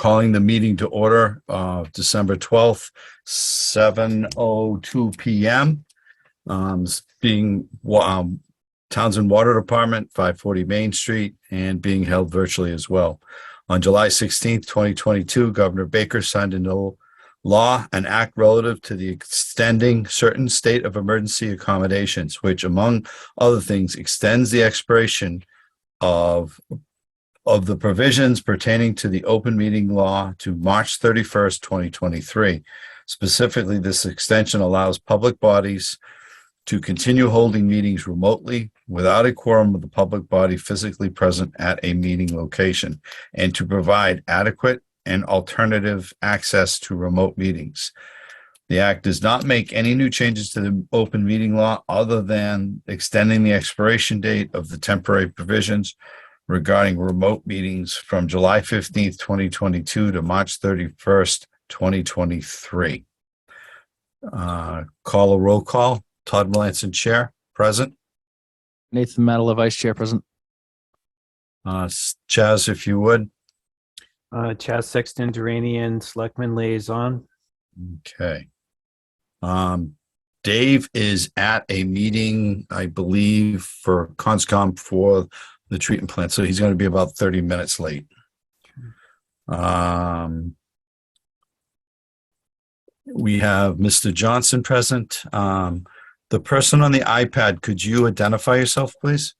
calling the meeting to order, December 12th, 7:02 PM. Being Townsend Water Department, 540 Main Street, and being held virtually as well. On July 16th, 2022, Governor Baker signed into law an act relative to the extending certain state of emergency accommodations, which, among other things, extends the expiration of the provisions pertaining to the open meeting law to March 31st, 2023. Specifically, this extension allows public bodies to continue holding meetings remotely without a quorum of the public body physically present at a meeting location, and to provide adequate and alternative access to remote meetings. The act does not make any new changes to the open meeting law other than extending the expiration date of the temporary provisions regarding remote meetings from July 15th, 2022 to March 31st, 2023. Call a roll call. Todd Melanson, Chair, present. Nathan Madela, Vice Chair, present. Chaz, if you would. Chaz Sexton Duranian, Selectman Liaison. Okay. Dave is at a meeting, I believe, for Conscom for the treatment plant, so he's going to be about 30 minutes late. We have Mr. Johnson present. The person on the iPad, could you identify yourself, please?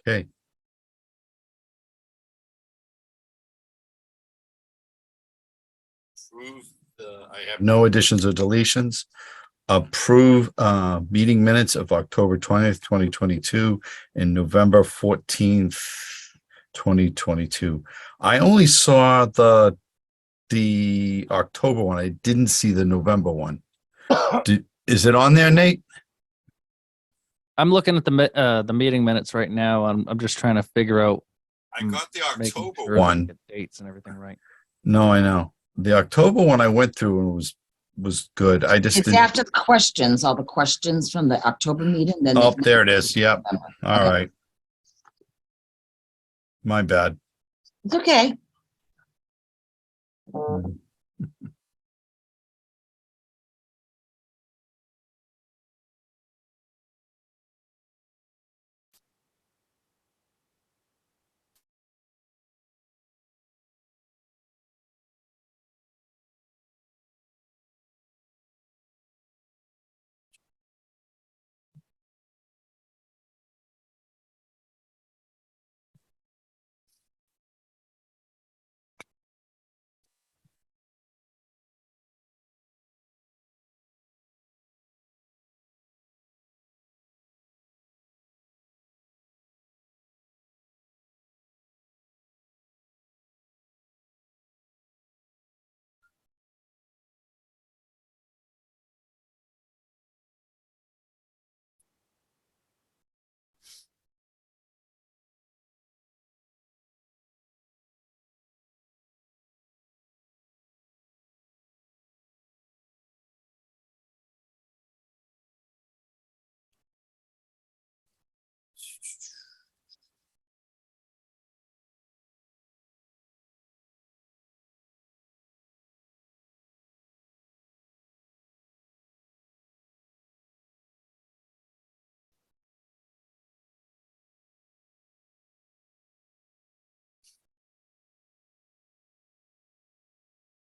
Okay. I have no additions or deletions. Approve meeting minutes of October 20th, 2022 and November 14th, 2022. I only saw the October one. I didn't see the November one. Is it on there, Nate? I'm looking at the meeting minutes right now. I'm just trying to figure out. I got the making October sure that one. we get dates and everything right. No, I know. The October one I went through and was good. I just It's didn't. after the questions, all the questions from the October meeting. Then Oh, there it is. Yep. All Okay. right. My bad. It's okay.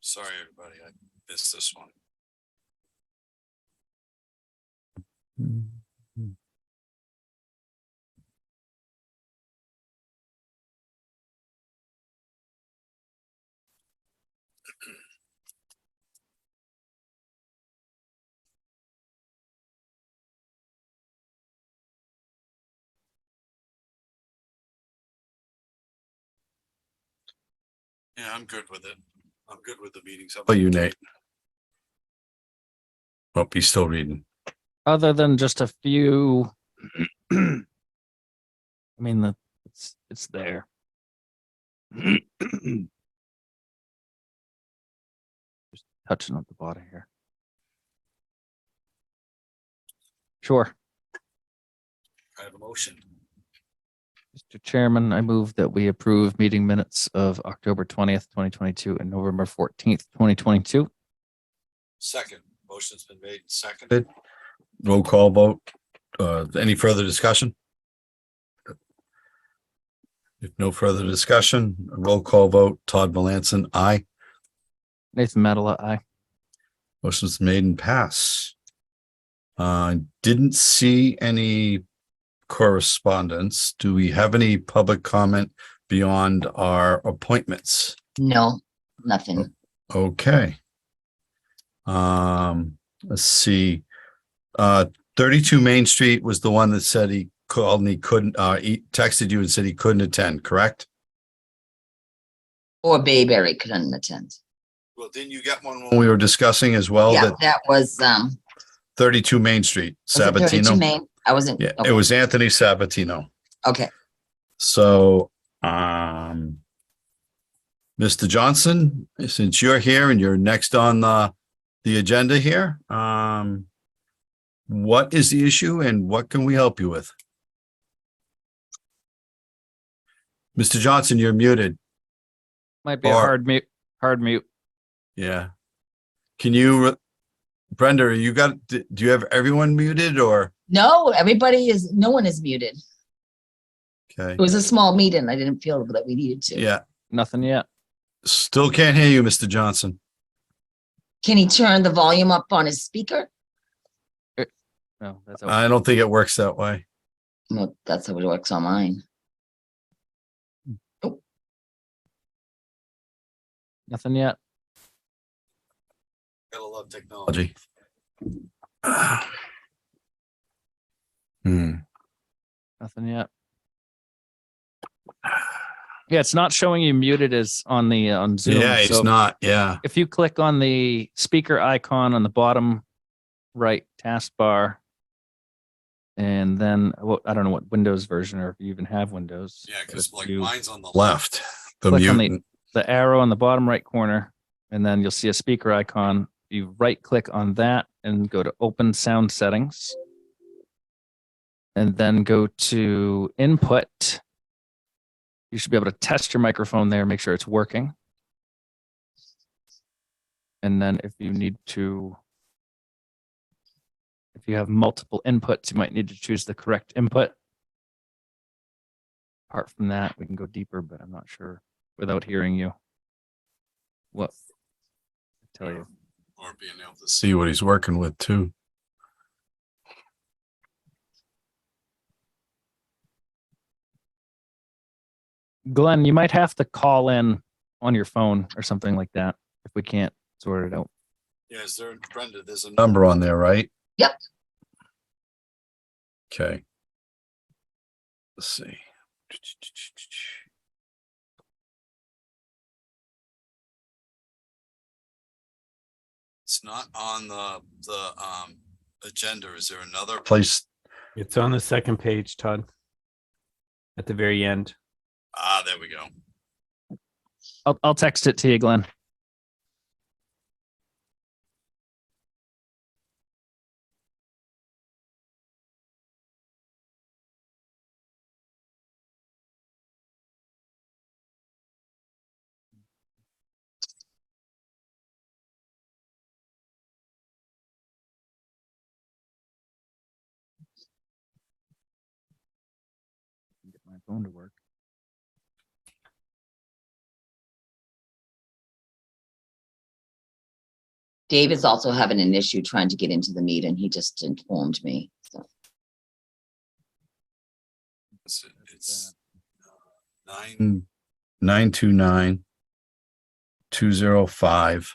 Sorry, everybody. I missed this one. Yeah, I'm good with it. I'm good with the meetings. How about you, Nate? Oh, he's still reading. Other than just a few, I mean, it's there. Just touching at the bottom here. Sure. I have a motion. Mr. Chairman, I move that we approve meeting minutes of October 20th, 2022 and November 14th, 2022. Second. Motion's been made and seconded. Roll call vote. Any further discussion? If no further discussion, a roll call vote. Todd Melanson, aye. Nathan Medela, aye. Motion's made and pass. Didn't see any correspondence. Do we have any public comment beyond our appointments? No, nothing. Okay. Let's see. 32 Main Street was the one that said he called and he couldn't, he texted you and said he couldn't attend, correct? Or Bayberry couldn't attend. Well, didn't you get one when we were discussing as well Yeah, that that was, 32 Main Street, was it 32 Sabatino? Main? I wasn't. Yeah, okay, it was Anthony Sabatino. Okay, So, Mr. Johnson, since you're here and you're next on the agenda here, what is the issue and what can we help you with? Mr. Johnson, you're muted. Might be a Or- hard mute. Hard mute. Yeah. Can you, Brenda, do you have everyone muted or? no, no one is muted. Okay, It was a small meeting. I didn't feel that we needed to. yeah, Nothing yet. still can't hear you, Mr. Johnson. Can he turn the volume up on his speaker? No, that's I don't think it works that way. Well, that's how it works on mine. nothing yet. Gotta love technology. Hmm. Nothing yet. Yeah, it's not showing you muted as on the on Zoom. Yeah, it's so not, yeah. if you click on the speaker icon on the bottom right taskbar, and then I don't know what Windows version or if you even have Windows. Yeah, but because if like you mine's on the left, the click on mute. the arrow on the bottom right corner, and then you'll see a speaker icon. You right click on that and go to Open Sound Settings, and then go to Input. You should be able to test your microphone there, make sure it's working. And then if you have multiple inputs, you might need to choose the correct input. Apart from that, we can go deeper, but I'm not sure without hearing you what to tell you. Or being able to see what he's working with too. Glenn, you might have to call in on your phone or something like that if we can't sort it out. Yeah, is there, Brenda, there's a number on there, right? Yep. Okay. Let's see. It's not on the agenda. Is there another place? It's on the second page, Todd. At the very end. Ah, there we go. I'll text it to you, Glenn. Get my phone to work. Dave is also having an issue trying to get into the meeting. He just informed me. So It's 929-205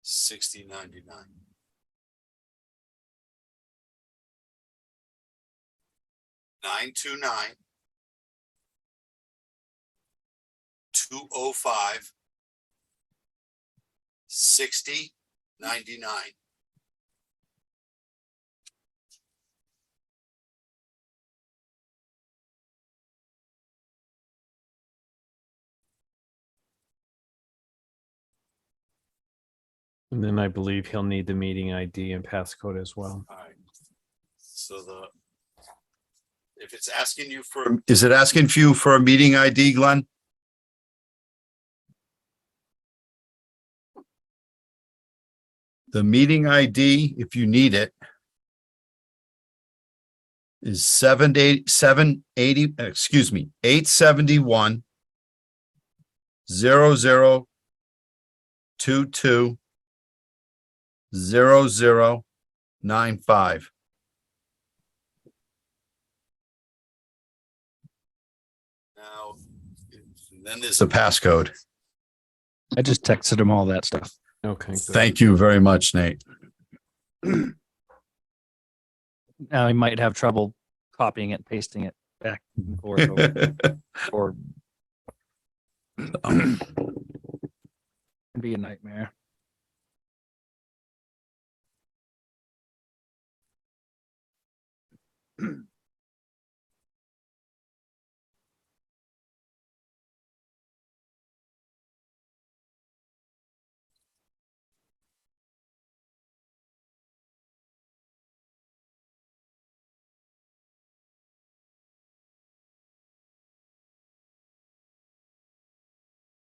6099. Nine two nine 205 6099. And then I believe he'll need the meeting ID and passcode as well. All right. So If it's asking you for, is it asking for you for a meeting ID, Glenn? The meeting ID, if you need it, is 780, 871 0022 0095. Now, then there's the passcode. I just texted him all that stuff. Okay. Good. Thank you very much, Nate. Now he might have trouble copying it, pasting it back and forth, or it'd be a nightmare.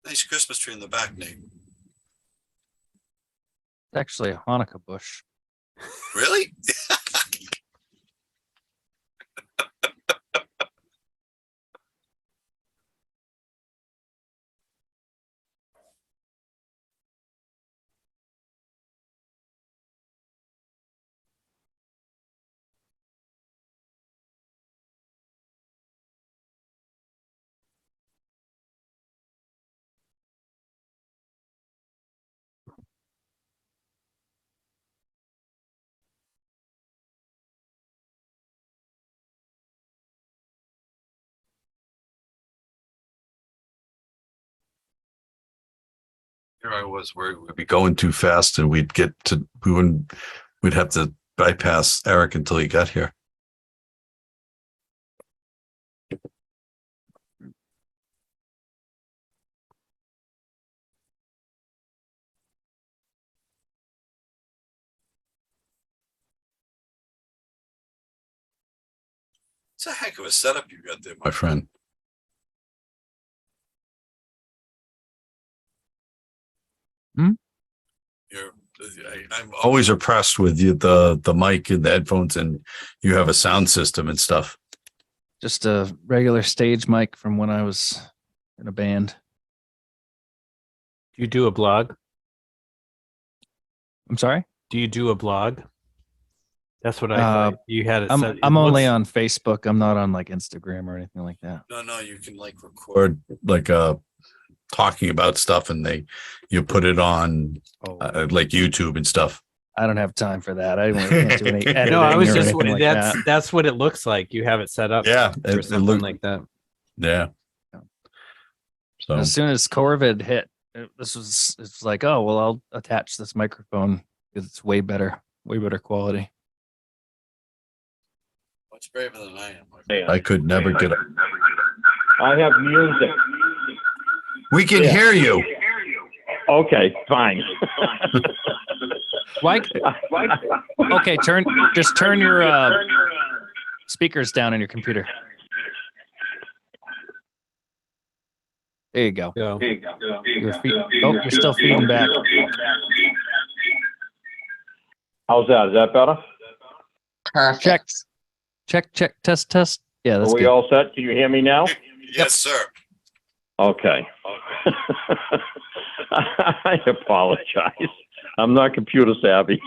Nice Christmas tree in the back, Nate. It's actually a Hanukkah bush. Really? Here I was worried we'd be going too fast and we'd have to bypass Eric until he got here. It's a heck of a setup you got there, my friend. I'm always impressed with you, the mic and the headphones, and you have a sound system and stuff. Just a regular stage mic from when I was in a band. Do you do a blog? I'm sorry? Do you do a blog? That's what I thought you had it set. I'm only on Facebook. I'm not on like Instagram or anything like that. No, you can like record like talking about stuff and you put it on like YouTube and stuff. I don't have time for that. I can't do any editing. No, I was or just anything like that. that's what it looks like. You have it set up. Yeah, or it something looked like that. Yeah. So As soon as COVID hit, it's like, oh well, I'll attach this microphone because it's way better quality. much braver than I am. I could never get it. I have music. We can Yeah. hear you. Okay, fine. Why? Okay, just turn your speakers down on your computer. There you go. Go. You're still feeding back. How's that? Is that better? Perfect. Check, test. Yeah, that's Are we good. all set? Can you hear me now? Yes, sir. Okay. I apologize. I'm not computer savvy.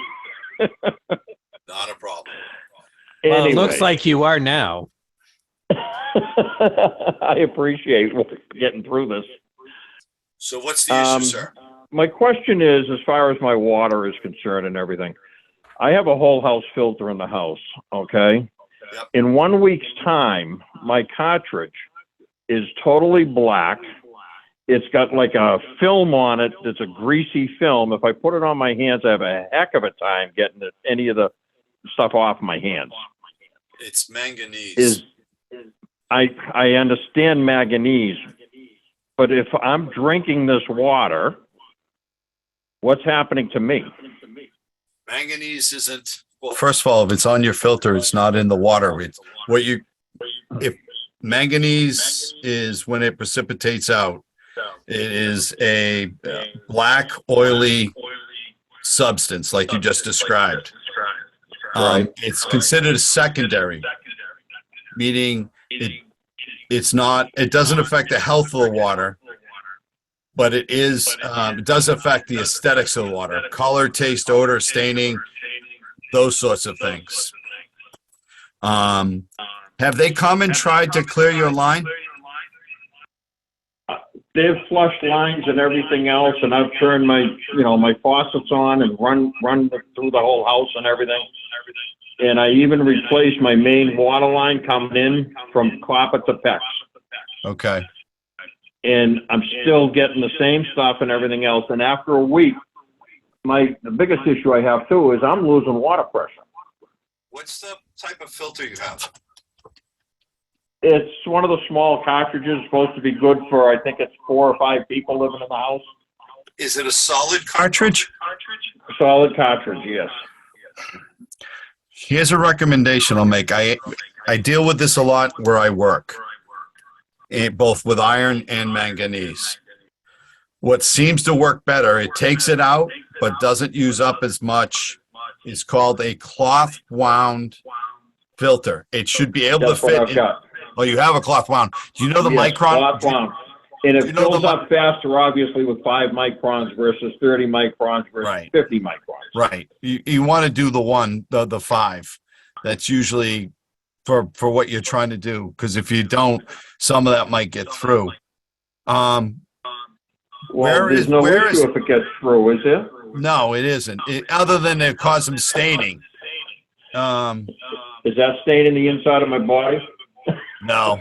Not a problem. Well, it looks Anyway. like you are now. I appreciate getting through this. So what's the issue, sir? My question is, as far as my water is concerned and everything, I have a whole house filter in the house, okay? Yep. In 1 week's time, my cartridge is totally black. It's got like a film on it that's a greasy film. If I put it on my hands, I have a heck of a time getting any of the stuff off my hands. It's manganese. I understand manganese, but if I'm drinking this water, what's happening to me? Manganese isn't. Well, first of all, if it's on your filter, it's not in the water. It's if manganese is when it precipitates out, it is a black, oily substance like you just described. Right. It's considered a secondary, meaning it's not, it doesn't affect the health of the water, but it does affect the aesthetics of the water, color, taste, odor, staining, those sorts of things. Have they come and tried to clear your line? They've flushed lines and everything else, and I've turned my faucets on and run through the whole house and everything. And I even replaced my main water line coming in from Clapper to Pex. Okay. And I'm still getting the same stuff and everything else. And after a week, the biggest issue I have too is I'm losing water pressure. What's the type of filter you have? It's one of the small cartridges, supposed to be good for, I think it's 4 or 5 people living in the house. Is it a solid cartridge? Solid cartridge, yes. Here's a recommendation I'll make. I deal with this a lot where I work, both with iron and manganese. What seems to work better, it takes it out, but doesn't use up as much, is called a cloth wound filter. It should be able That's to what fit I've in. got. Oh, you have a cloth wound. Do you know the Yes, micron? cloth wound. And you it know fills the up faster, obviously, with 5 microns versus 30 microns versus Right. 50 microns. Right. You want to do the 5. That's usually for what you're trying to do. Because if you don't, some of that might get through. Well, Where there's is- no where issue is- if it gets through, is there? No, it isn't. Other than it cause some staining. Is that staining the inside of my body? No.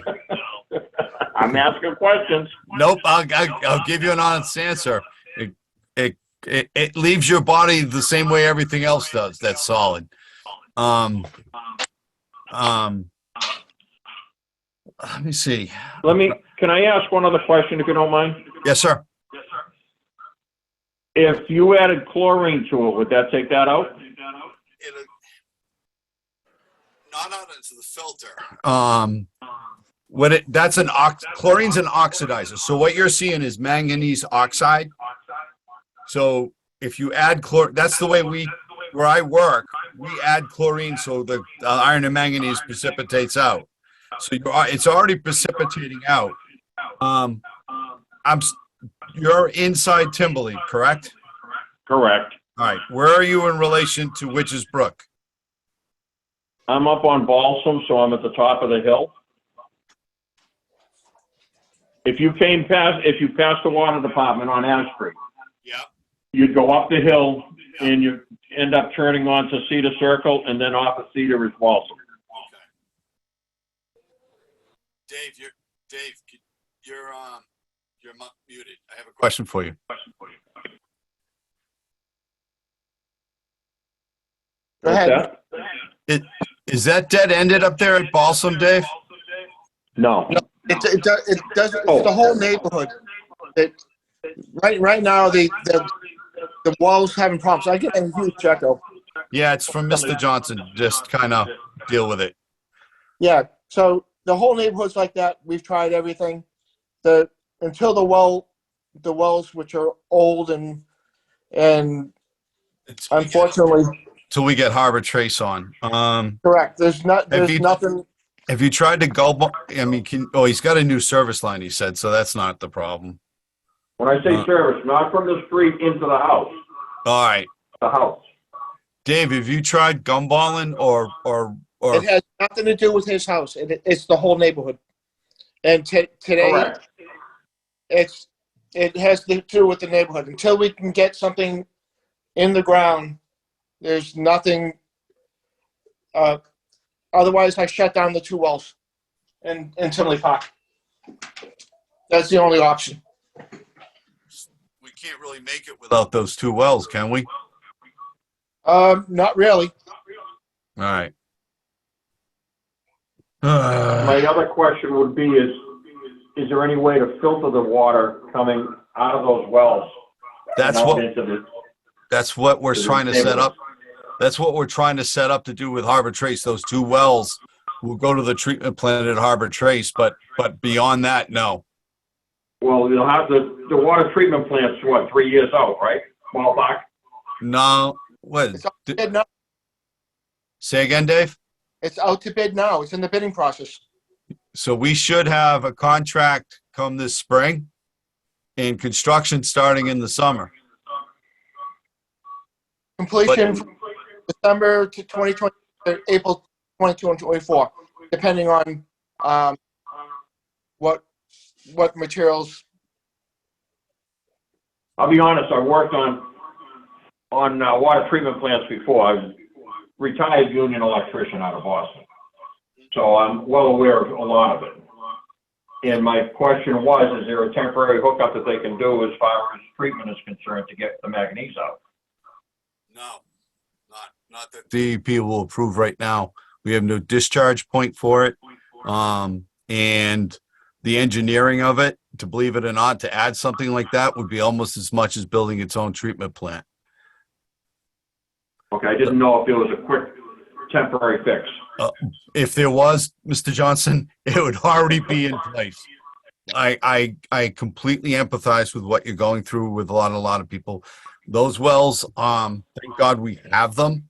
I'm asking questions. Nope. I'll give you an honest answer. It leaves your body the same way everything else does. That's solid. Let me see. Can I ask one other question if you don't mind? Yes, sir. If you added chlorine to it, would that take that out? Not out into the filter. Chlorine's an oxidizer. So what you're seeing is manganese oxide. So if you add that's the way where I work, we add chlorine so the iron and manganese precipitates out. So it's already precipitating out. You're inside Timberley, correct? Correct. All right. Where are you in relation to Witches Brook? I'm up on Balsam, so I'm at the top of the hill. If you passed the water department on Ash Street, Yeah. you'd go up the hill and you end up turning onto Cedar Circle, and then off of Cedar is Balsam. Dave, you're muted. I have a question for you. Go What's ahead. that? Is that dead ended up there at Balsam, Dave? No. It does. It's Oh. the whole neighborhood. Right now the wall's having problems. I get a huge echo. Yeah, it's from Mr. Johnson. Just kind of deal with it. Yeah. So the whole neighborhood's like that. We've tried everything. Until the wells which are old and unfortunately Till we get Harbor Trace on. correct. There's Have you- nothing. Have you tried to go? I mean, he's got a new service line, he said, so that's not the problem. When I say service, not from the street into the house, All right. the house. Dave, have you tried gumballing or It has nothing to do with his house. It's the whole neighborhood. And today Correct. it has to do with the neighborhood. Until we can get something in the ground, there's nothing. Otherwise, I shut down the 2 wells in Tinley Park. That's the only option. we can't really make it without those 2 wells, can we? Not really. All right. My other question would be is there any way to filter the water coming out of those wells? That's and out what into the- That's what we're to the trying to set neighborhood? up. That's what we're trying to set up to do with Harbor Trace. Those 2 wells will go to the treatment plant at Harbor Trace, but beyond that, no. Well, you'll have the water treatment plant's what, 3 years out, right? Ballpark? No, what? It's out to bid now. Say again, Dave? It's out to bid now. It's in the bidding process. So we should have a contract come this spring and construction starting in the summer. Completion from December to 2020, April 22 and 24, depending on what materials. I'll be honest, I worked on water treatment plants before. I was retired union electrician out of Boston. So I'm well aware of a lot of it. And my question was, is there a temporary hookup that they can do as far as treatment is concerned to get the manganese out? No, not that DEP will approve right now. We have no discharge point for it. And the engineering of it, to believe it or not, to add something like that would be almost as much as building its own treatment plant. Okay, I didn't know if there was a quick temporary fix. If there was, Mr. Johnson, it would already be in place. I completely empathize with what you're going through with a lot of people. Those wells, thank God we have them,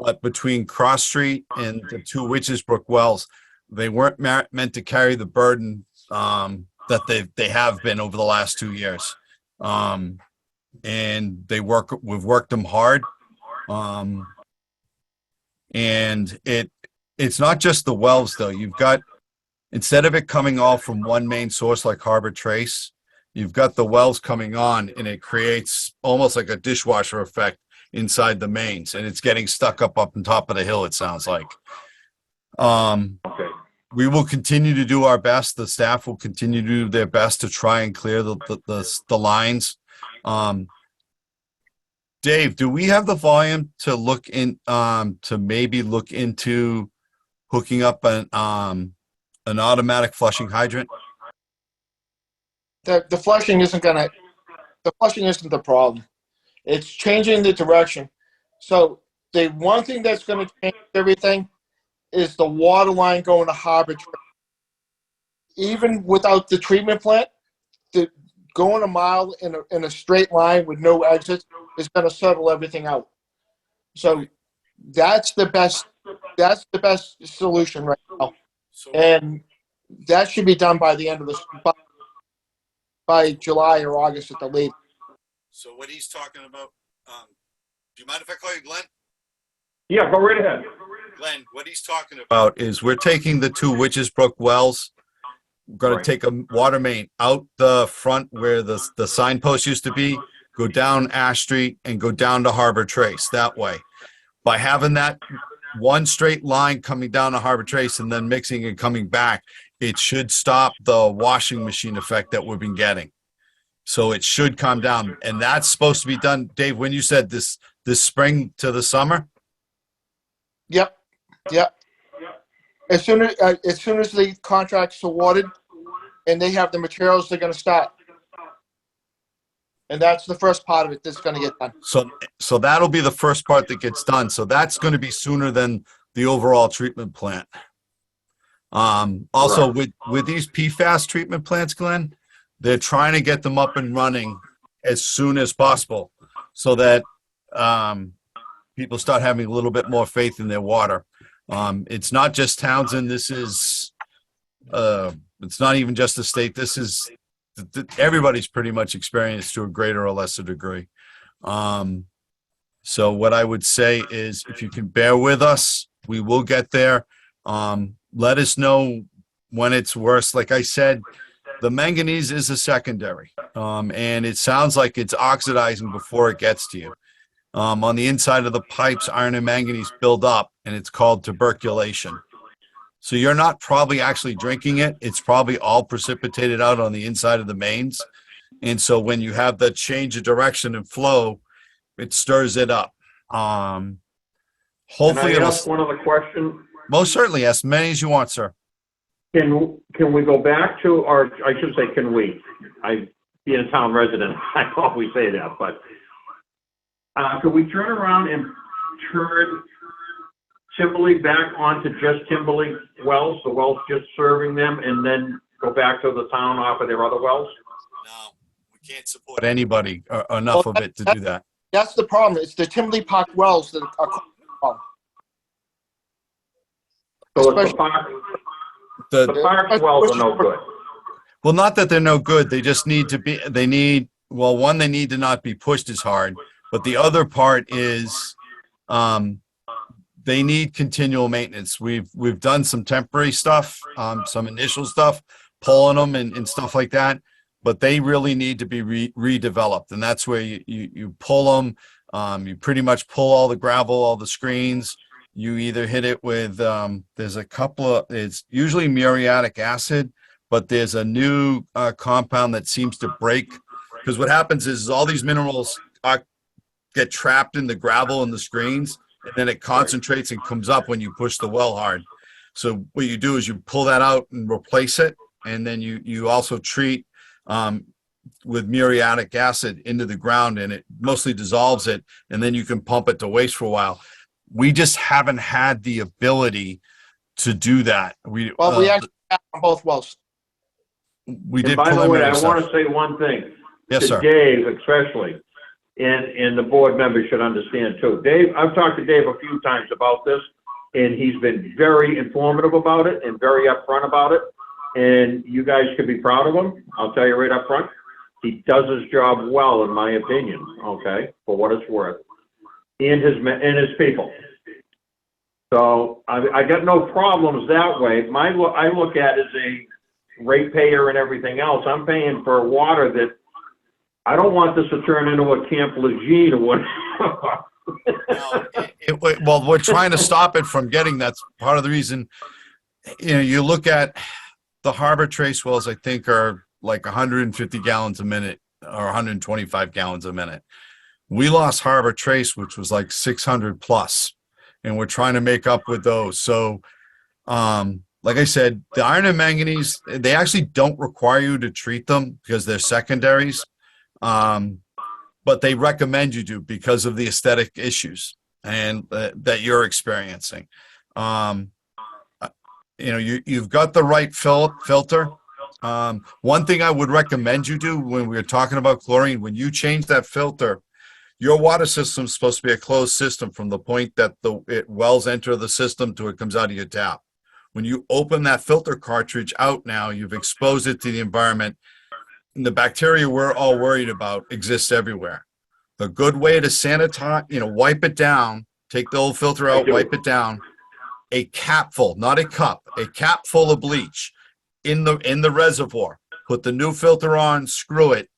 but between Cross Street and the two Witches Brook wells, they weren't meant to carry the burden that they have been over the last 2 years. And we've worked them hard. And it's not just the wells though. You've got, instead of it coming all from one main source like Harbor Trace, you've got the wells coming on and it creates almost like a dishwasher effect inside the mains, and it's getting stuck up on top of the hill, it sounds like. Okay. We will continue to do our best. The staff will continue to do their best to try and clear the lines. Dave, do we have the volume to look in, to maybe look into hooking up an automatic flushing hydrant? The flushing isn't the problem. It's changing the direction. So the one thing that's going to change everything is the water line going to Harbor Trace. Even without the treatment plant, going a mile in a straight line with no exits is going to settle everything out. So that's the best solution right now, and that should be done by the end of this, by July or August at the latest. So what he's talking about, do you mind if I call you Glenn? Yeah, go right ahead. Glenn, what he's talking about is we're taking the two Witches Brook wells. We're going Right. to take a water main out the front where the signpost used to be, go down Ash Street and go down to Harbor Trace that way. By having that one straight line coming down to Harbor Trace and then mixing and coming back, it should stop the washing machine effect that we've been getting. So it should calm down. And that's supposed to be done, Dave, when you said this spring to the summer? Yep. As soon as the contract's awarded and they have the materials, they're going to start. And that's the first part of it that's going to get done. So that'll be the first part that gets done. So that's going to be sooner than the overall treatment plant. Also with these PFAS treatment plants, Glenn, they're trying to get them up and running as soon as possible so that people start having a little bit more faith in their water. It's not just Townsend. This is, it's not even just the state. This is, everybody's pretty much experienced to a greater or lesser degree. So what I would say is if you can bear with us, we will get there. Let us know when it's worse. Like I said, the manganese is a secondary, and it sounds like it's oxidizing before it gets to you. On the inside of the pipes, iron and manganese build up, and it's called tuberculation. So you're not probably actually drinking it. It's probably all precipitated out on the inside of the mains. And so when you have the change of direction and flow, it stirs it up. Hopefully, Can I ask one other question? most certainly, as many as you want, sir. Can we go back to, or I should say, can we? Being a town resident, I always say that, but could we turn around and turn Timberley back onto just Timberley wells, the wells just serving them, and then go back to the town off of their other wells? No, we can't support anybody enough of it to do that. That's the problem. It's the Timberley Park wells that are causing the problem. So it's The, the park wells are no good. well, not that they're no good. They just need to be, they need, well, one, they need to not be pushed as hard. But the other part is, they need continual maintenance. We've done some temporary stuff, some initial stuff, pulling them and stuff like that. But they really need to be redeveloped. And that's where you pull them. You pretty much pull all the gravel, all the screens. You either hit it with, there's a couple of, it's usually muriatic acid, but there's a new compound that seems to break. Because what happens is all these minerals get trapped in the gravel and the screens, and then it concentrates and comes up when you push the well hard. So what you do is you pull that out and replace it, and then you also treat with muriatic acid into the ground, and it mostly dissolves it, and then you can pump it to waste for a while. We just haven't had the ability to do that. We actually have on both wells. we And did by the way, I preliminary want stuff. to say one thing. Yes, To sir. Dave especially, and the board members should understand too. Dave, I've talked to Dave a few times about this, and he's been very informative about it and very upfront about it. And you guys could be proud of him. I'll tell you right up front. He does his job well, in my opinion, okay, for what it's worth, and his people. So I got no problems that way. I look at as a ratepayer and everything else. I'm paying for water that I don't want this to turn into a Camp Lejeune or whatever. Well, we're trying to stop it from getting. That's part of the reason. You look at the Harbor Trace wells, I think are like 150 gallons a minute or 125 gallons a minute. We lost Harbor Trace, which was like 600 plus, and we're trying to make up with those. So, like I said, the iron and manganese, they actually don't require you to treat them because they're secondaries. But they recommend you do because of the aesthetic issues and that you're experiencing. You've got the right filter. One thing I would recommend you do when we're talking about chlorine, when you change that filter, your water system is supposed to be a closed system from the point that it wells enter the system to it comes out of your tap. When you open that filter cartridge out now, you've exposed it to the environment. And the bacteria we're all worried about exists everywhere. The good way to sanitize, wipe it down, take the old filter out, wipe it down, a capful, not a cup, a cap full of bleach in the reservoir. Put the new filter on, screw it,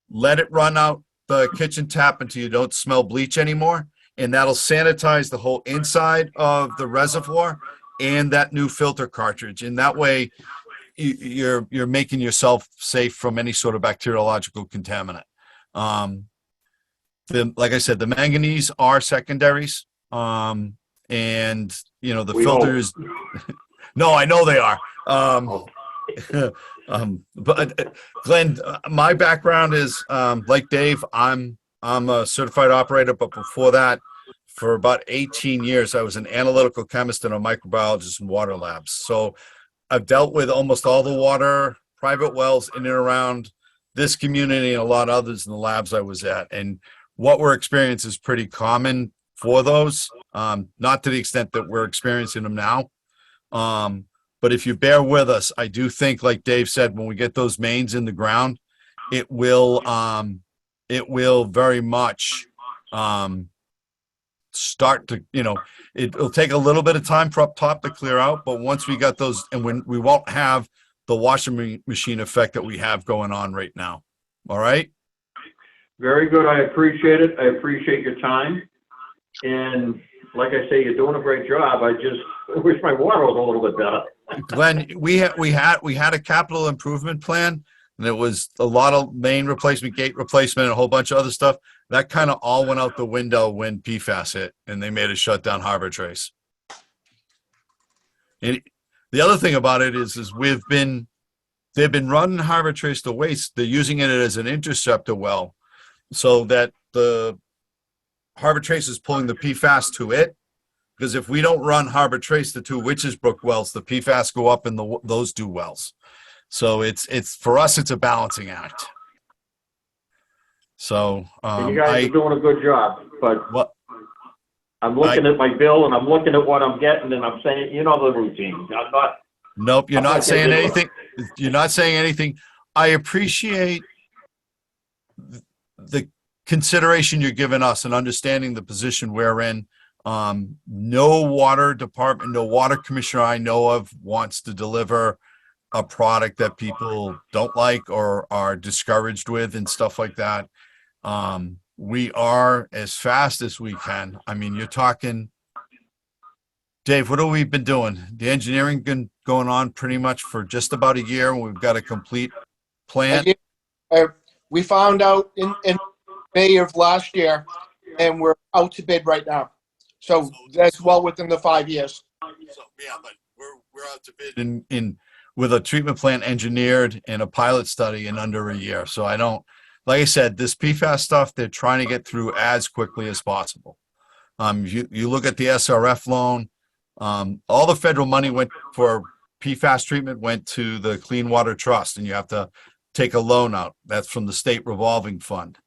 let it run out the kitchen tap until you don't smell bleach anymore, and that'll sanitize the whole inside of the reservoir and that new filter cartridge. And that way you're making yourself safe from any sort of bacteriological contaminant. Like I said, the manganese are secondaries. The We filters. No, I know they are. But Glenn, my background is like Dave. I'm a certified operator, but before that, for about 18 years, I was an analytical chemist and a microbiologist in water labs. So I've dealt with almost all the water private wells in and around this community and a lot of others in the labs I was at. And what we're experiencing is pretty common for those, not to the extent that we're experiencing them now. But if you bear with us, I do think, like Dave said, when we get those mains in the ground, it will very much start to, it'll take a little bit of time for up top to clear out. But once we got those, and when we won't have the washing machine effect that we have going on right now. All right. Very good. I appreciate it. I appreciate your time. And like I say, you're doing a great job. I just wish my water was a little bit better. Glenn, we had a capital improvement plan, and it was a lot of main replacement, gate replacement, and a whole bunch of other stuff. That kind of all went out the window when PFAS hit, and they made us shut down Harbor Trace. And the other thing about it is they've been running Harbor Trace to waste. They're using it as an interceptor well, so that the Harbor Trace is pulling the PFAS to it, Because if we don't run Harbor Trace, the two Witches Brook wells, the PFAS go up in those two wells. So it's for us, it's a balancing act. So, And you guys are doing a good job, but what, I'm looking at my bill and I'm looking at what I'm getting and I'm saying, you know, the routine. I'm not, nope, you're I'm not not saying getting anything. You're not saying anything. I appreciate the consideration you're giving us and understanding the position we're in. No water department, no water commissioner I know of wants to deliver a product that people don't like or are discouraged with and stuff like that. We are as fast as we can. I mean, you're talking, Dave, what have we been doing? The engineering been going on pretty much for just about a year. And we've got a complete plan. We found out in May of last year, and we're out to bid right now. So that's well within the 5 years. So, yeah, but we're out to bid in with a treatment plant engineered and a pilot study in under a year. So I don't, like I said, this PFAS stuff, they're trying to get through as quickly as possible. You look at the SRF loan, all the federal money went for PFAS treatment went to the Clean Water Trust, and you have to take a loan out. That's from the state revolving fund.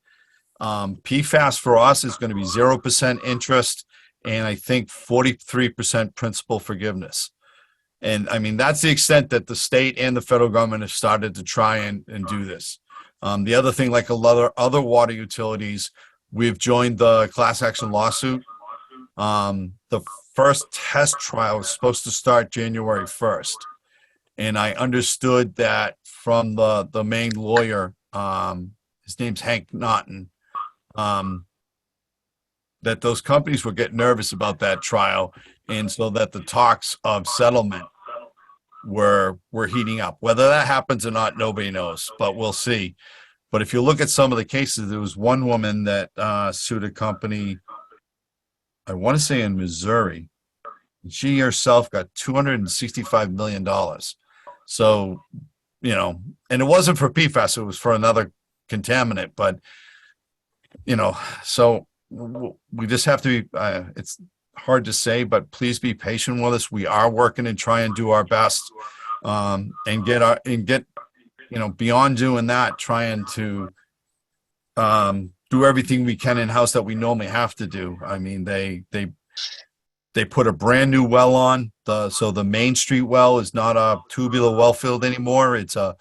PFAS for us is going to be 0% interest, and I think 43% principal forgiveness. And I mean, that's the extent that the state and the federal government have started to try and do this. The other thing, like a lot of other water utilities, we've joined the class action lawsuit. The first test trial was supposed to start January 1st. And I understood that from the main lawyer, his name's Hank Naughton, that those companies were getting nervous about that trial. And so that the talks of settlement were heating up. Whether that happens or not, nobody knows, but we'll see. But if you look at some of the cases, there was one woman that sued a company, I want to say in Missouri. She herself got $265 million. So, you know, and it wasn't for PFAS, it was for another contaminant, but, you know, so we just have to be, it's hard to say, but please be patient with us. We are working and try and do our best, and get, you know, beyond doing that, trying to do everything we can in-house that we normally have to do. I mean, they put a brand new well on, so the Main Street well is not a tubular well field anymore. It's a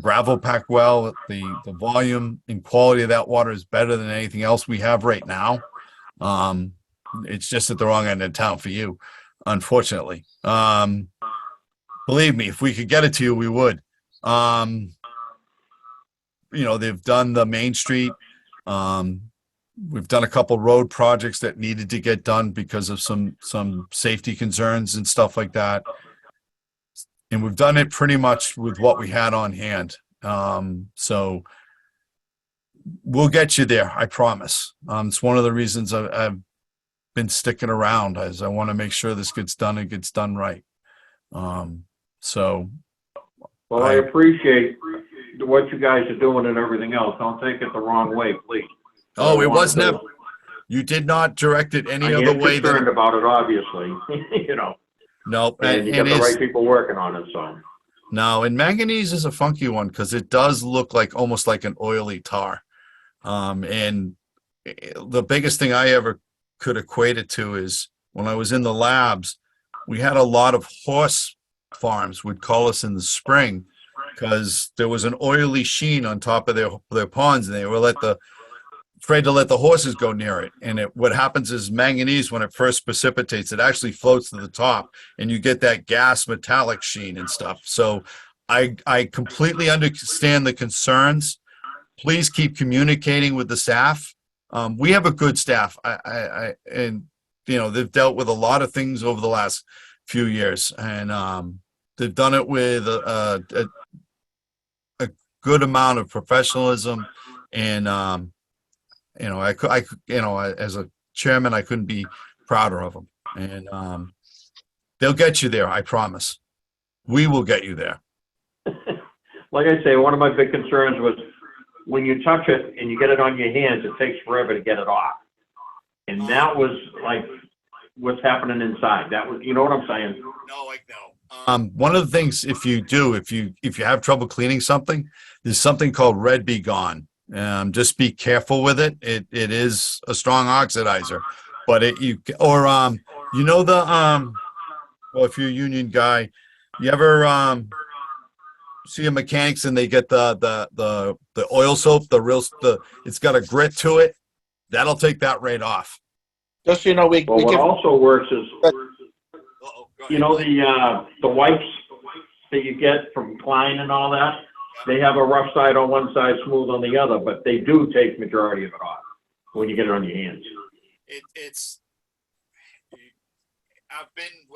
gravel pack well. The volume and quality of that water is better than anything else we have right now. It's just at the wrong end of town for you, unfortunately. Believe me, if we could get it to you, we would. You know, they've done the Main Street. We've done a couple road projects that needed to get done because of some safety concerns and stuff like that. And we've done it pretty much with what we had on hand. So we'll get you there, I promise. It's one of the reasons I've been sticking around, as I want to make sure this gets done and gets done right. So. well, I appreciate what you guys are doing and everything else. Don't take it the wrong way, please. Oh, it was never, you did not direct it any I other am way concerned than, about it, obviously, you know, no. and you got the right people working on it, so. No, and manganese is a funky one because it does look like almost like an oily tar. And the biggest thing I ever could equate it to is when I was in the labs, we had a lot of horse farms would call us in the spring because there was an oily sheen on top of their ponds, and they were afraid to let the horses go near it. And what happens is manganese, when it first precipitates, it actually floats to the top, and you get that gas metallic sheen and stuff. So I completely understand the concerns. Please keep communicating with the staff. We have a good staff. And you know, they've dealt with a lot of things over the last few years, and they've done it with a good amount of professionalism. And you know, you know, as a chairman, I couldn't be prouder of them. And they'll get you there, I promise. We will get you there. Like I say, one of my big concerns was when you touch it and you get it on your hands, it takes forever to get it off. And that was like what's happening inside. That was, you know what I'm saying? No, I know. One of the things, if you have trouble cleaning something, there's something called Red Be Gone. Just be careful with it. It is a strong oxidizer, but well, if you're a union guy, you ever see a mechanics and they get the oil soap, it's got a grit to it. That'll take that right off. Just so you know, we Well, what give, also works is, Uh-oh, go you ahead. know, the wipes that you get from Klein and all that, they have a rough side on one side, smooth on the other, but they do take majority of it off when you get it on your hands.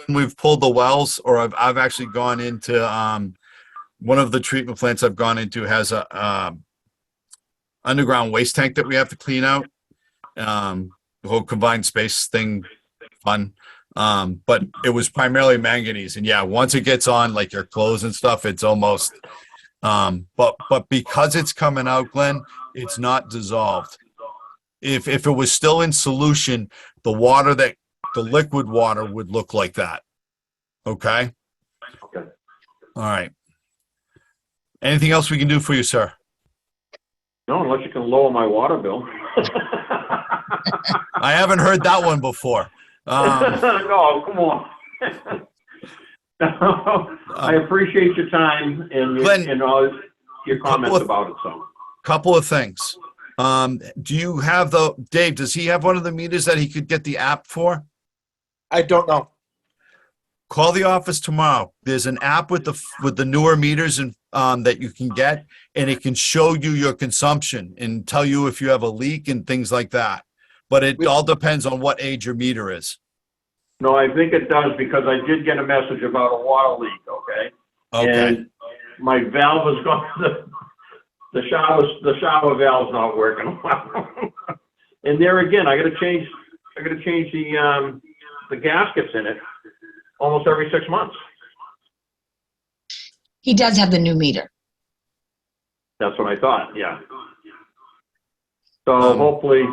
When we've pulled the wells, or I've actually gone into one of the treatment plants I've gone into has a underground waste tank that we have to clean out. The whole confined space thing, fun. But it was primarily manganese, and yeah, once it gets on like your clothes and stuff, it's almost but because it's coming out, Glenn, it's not dissolved. If it was still in solution, the liquid water would look like that. Okay? Okay. All right. Anything else we can do for you, sir? No, unless you can lower my water bill. I haven't heard that one before. No, come on. I appreciate your time and Glenn, and all your comments couple of- about it, so. Couple of things. Do you have Dave, does he have one of the meters that he could get the app for? I don't know. Call the office tomorrow. There's an app with the newer meters and that you can get, and it can show you your consumption and tell you if you have a leak and things like that. But it all depends on what age your meter is. No, I think it does because I did get a message about a water leak, okay? Okay. And my valve is going, the shower valve's not working well. And there again, I gotta change the gaskets in it almost every 6 months. He does have the new meter. That's what I thought, yeah. So hopefully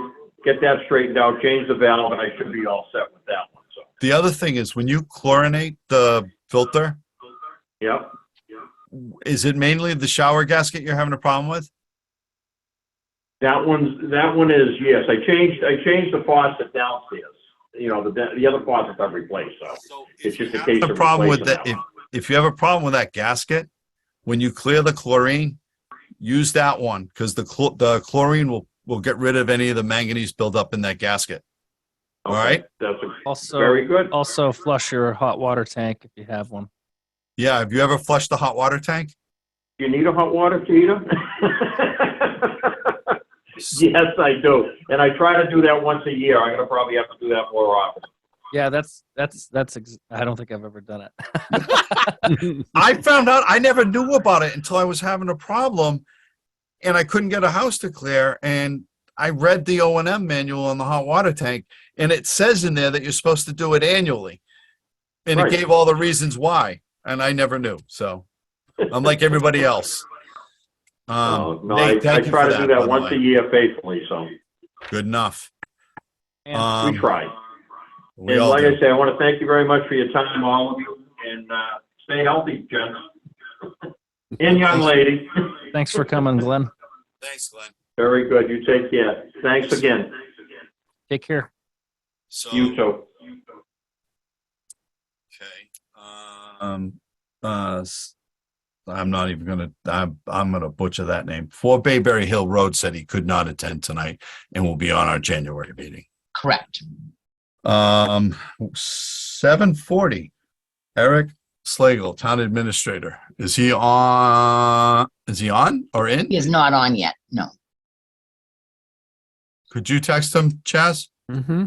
get that straightened out, change the valve, and I should be all set with that one, so. The other thing is when you chlorinate the filter, Yep. is it mainly the shower gasket you're having a problem with? That one is, yes, I changed the faucet downstairs. You know, the other faucets I've replaced, so it's just a case A of problem with replacing that. that one. If you have a problem with that gasket, when you clear the chlorine, use that one because the chlorine will get rid of any of the manganese buildup in that gasket. All Okay, right. That's Also, very good. also flush your hot water tank if you have one. Yeah. Have you ever flushed the hot water tank? You need a hot water heater? Yes, I do. And I try to do that once a year. I'm gonna probably have to do that more often. Yeah, I don't think I've ever done it. I found out I never knew about it until I was having a problem and I couldn't get a house to clear. And I read the O&M manual on the hot water tank and it says in there that you're supposed to do it annually. And Right. it gave all the reasons why. And I never knew. So I'm like everybody else. No, Nate, I thank you try for to do by that the once way. a year faithfully, so Good enough. And we try. We And all like do. I say, I want to thank you very much for your time, all of you, and stay healthy, gents. And young lady. thanks for coming, Glenn. Thanks, Glenn. Very good. You take care. Thanks again. Take care. So, You too. okay. I'm not even gonna. I'm gonna butcher that name. 4 Bayberry Hill Road said he could not attend tonight and will be on our January meeting. Correct. 7:40. Eric Slagle, Town Administrator. Is he on? Is he on or in? He is not on yet. No. Could you text him, Chaz? Mm-hmm.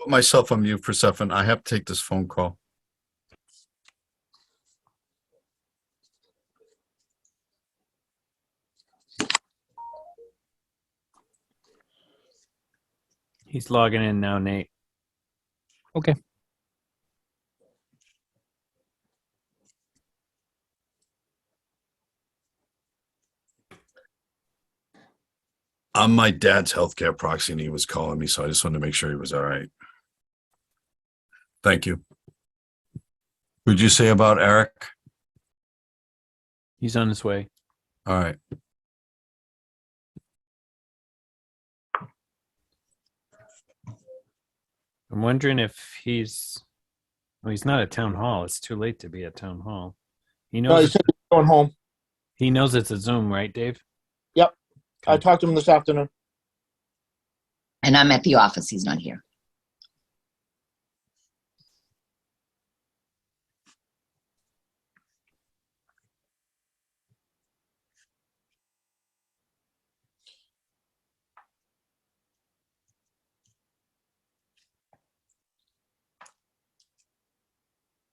Put myself on mute for a second. I have to take this phone call. He's logging in now, Nate. Okay. I'm my dad's healthcare proxy and he was calling me, so I just wanted to make sure he was all right. Thank you. What'd you say about Eric? He's on his way. All right. I'm wondering if he's. Well, he's not at town hall. It's too late to be at town hall. He No, knows. he said he's going home. He knows it's a Zoom, right, Dave? I talked to him this afternoon. And I'm at the office. He's not here.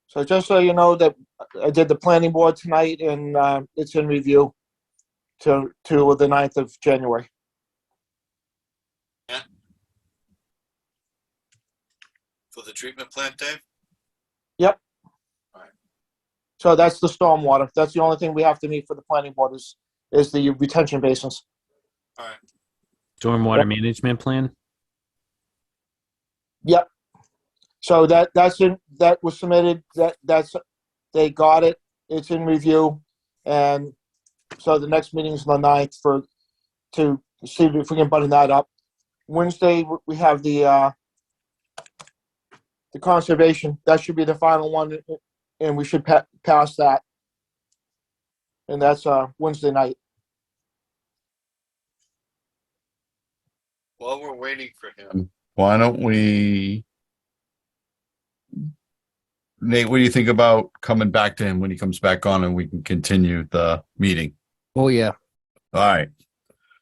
So just so you know that I did the planning board tonight and it's in review to the 9th of January. For the treatment plant, Dave? So that's the stormwater. That's the only thing we have to meet for the planning board is the retention basins. Stormwater Yep. management plan. Yep. So that was submitted. They got it. It's in review, and so the next meeting is on the 9th to see if we can button that up. Wednesday we have the conservation. That should be the final one, and we should pass that. And that's Wednesday night. While we're waiting for him, why don't we? Nate, what do you think about coming back to him when he comes back on and we can continue the meeting? Oh, yeah. All right.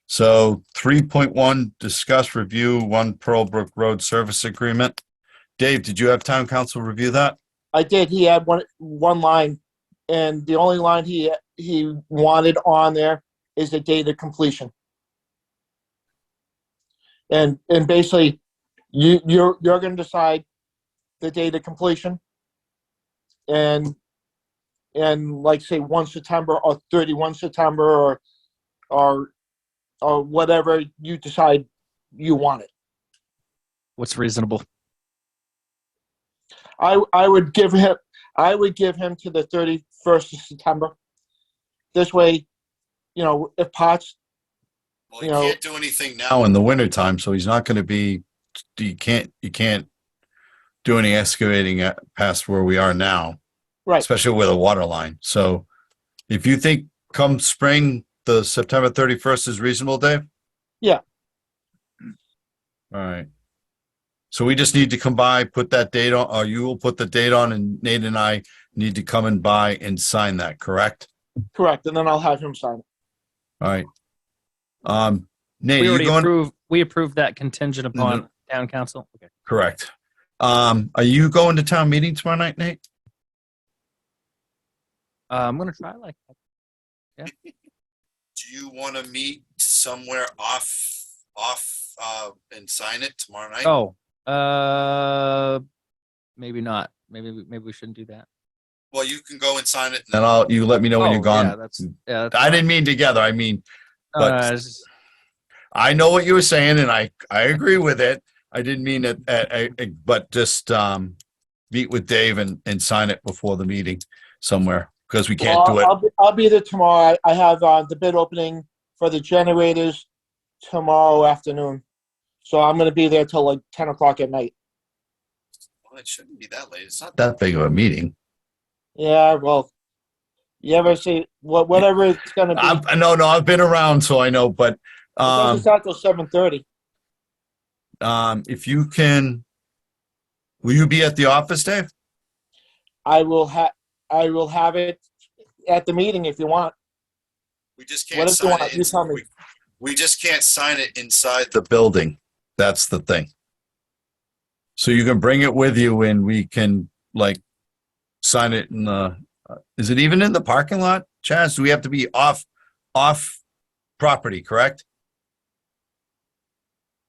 So 3.1, discuss review 1 Pearlbrook Road Service Agreement. Dave, did you have town council review that? I did. He had one line, and the only line he wanted on there is the date of completion. And basically, you're going to decide the date of completion, and like say 1 September or 31 September or whatever you decide you want it. What's reasonable? I would give him to the 31st of September. This way, if Potts, Well, he can't do anything now in the wintertime, so he's not going to be, you can't do any excavating past where we are now. Right. Especially with a water line. So if you think come spring, the September 31st is reasonable, Dave? Yeah. All right. So we just need to come by, put that date on, or you will put the date on, and Nate and I need to come and by and sign that, correct? correct, and then I'll have him sign it. All right. Nate, We are you already going? approved that contingent upon town council. Okay. Correct. Are you going to town meeting tomorrow night, Nate? I'm gonna try like that. Do you want to meet somewhere off, and sign it tomorrow night? Oh, maybe not. Maybe we shouldn't do that. Well, you can go and sign it, and then you let me know when you're gone. Yeah, that's I didn't mean together. I mean, but it's just- I know what you were saying, and I agree with it. I didn't mean it, but just meet with Dave and sign it before the meeting somewhere, because we can't do it. I'll be there tomorrow. I have the bid opening for the generators tomorrow afternoon. So I'm going to be there till like 10 o'clock at night. Well, it shouldn't be that late. It's not that big of a meeting. Yeah, well, you ever see whatever it's going to be? No, I've been around, so I know, but It doesn't start till 7:30. if you can, will you be at the office, Dave? I will have it at the meeting if you want. We just What if you want? You tell me. We just can't sign it inside the building. That's the thing. So you can bring it with you and we can like sign it in the, is it even in the parking lot, Chaz? Do we have to be off property, correct?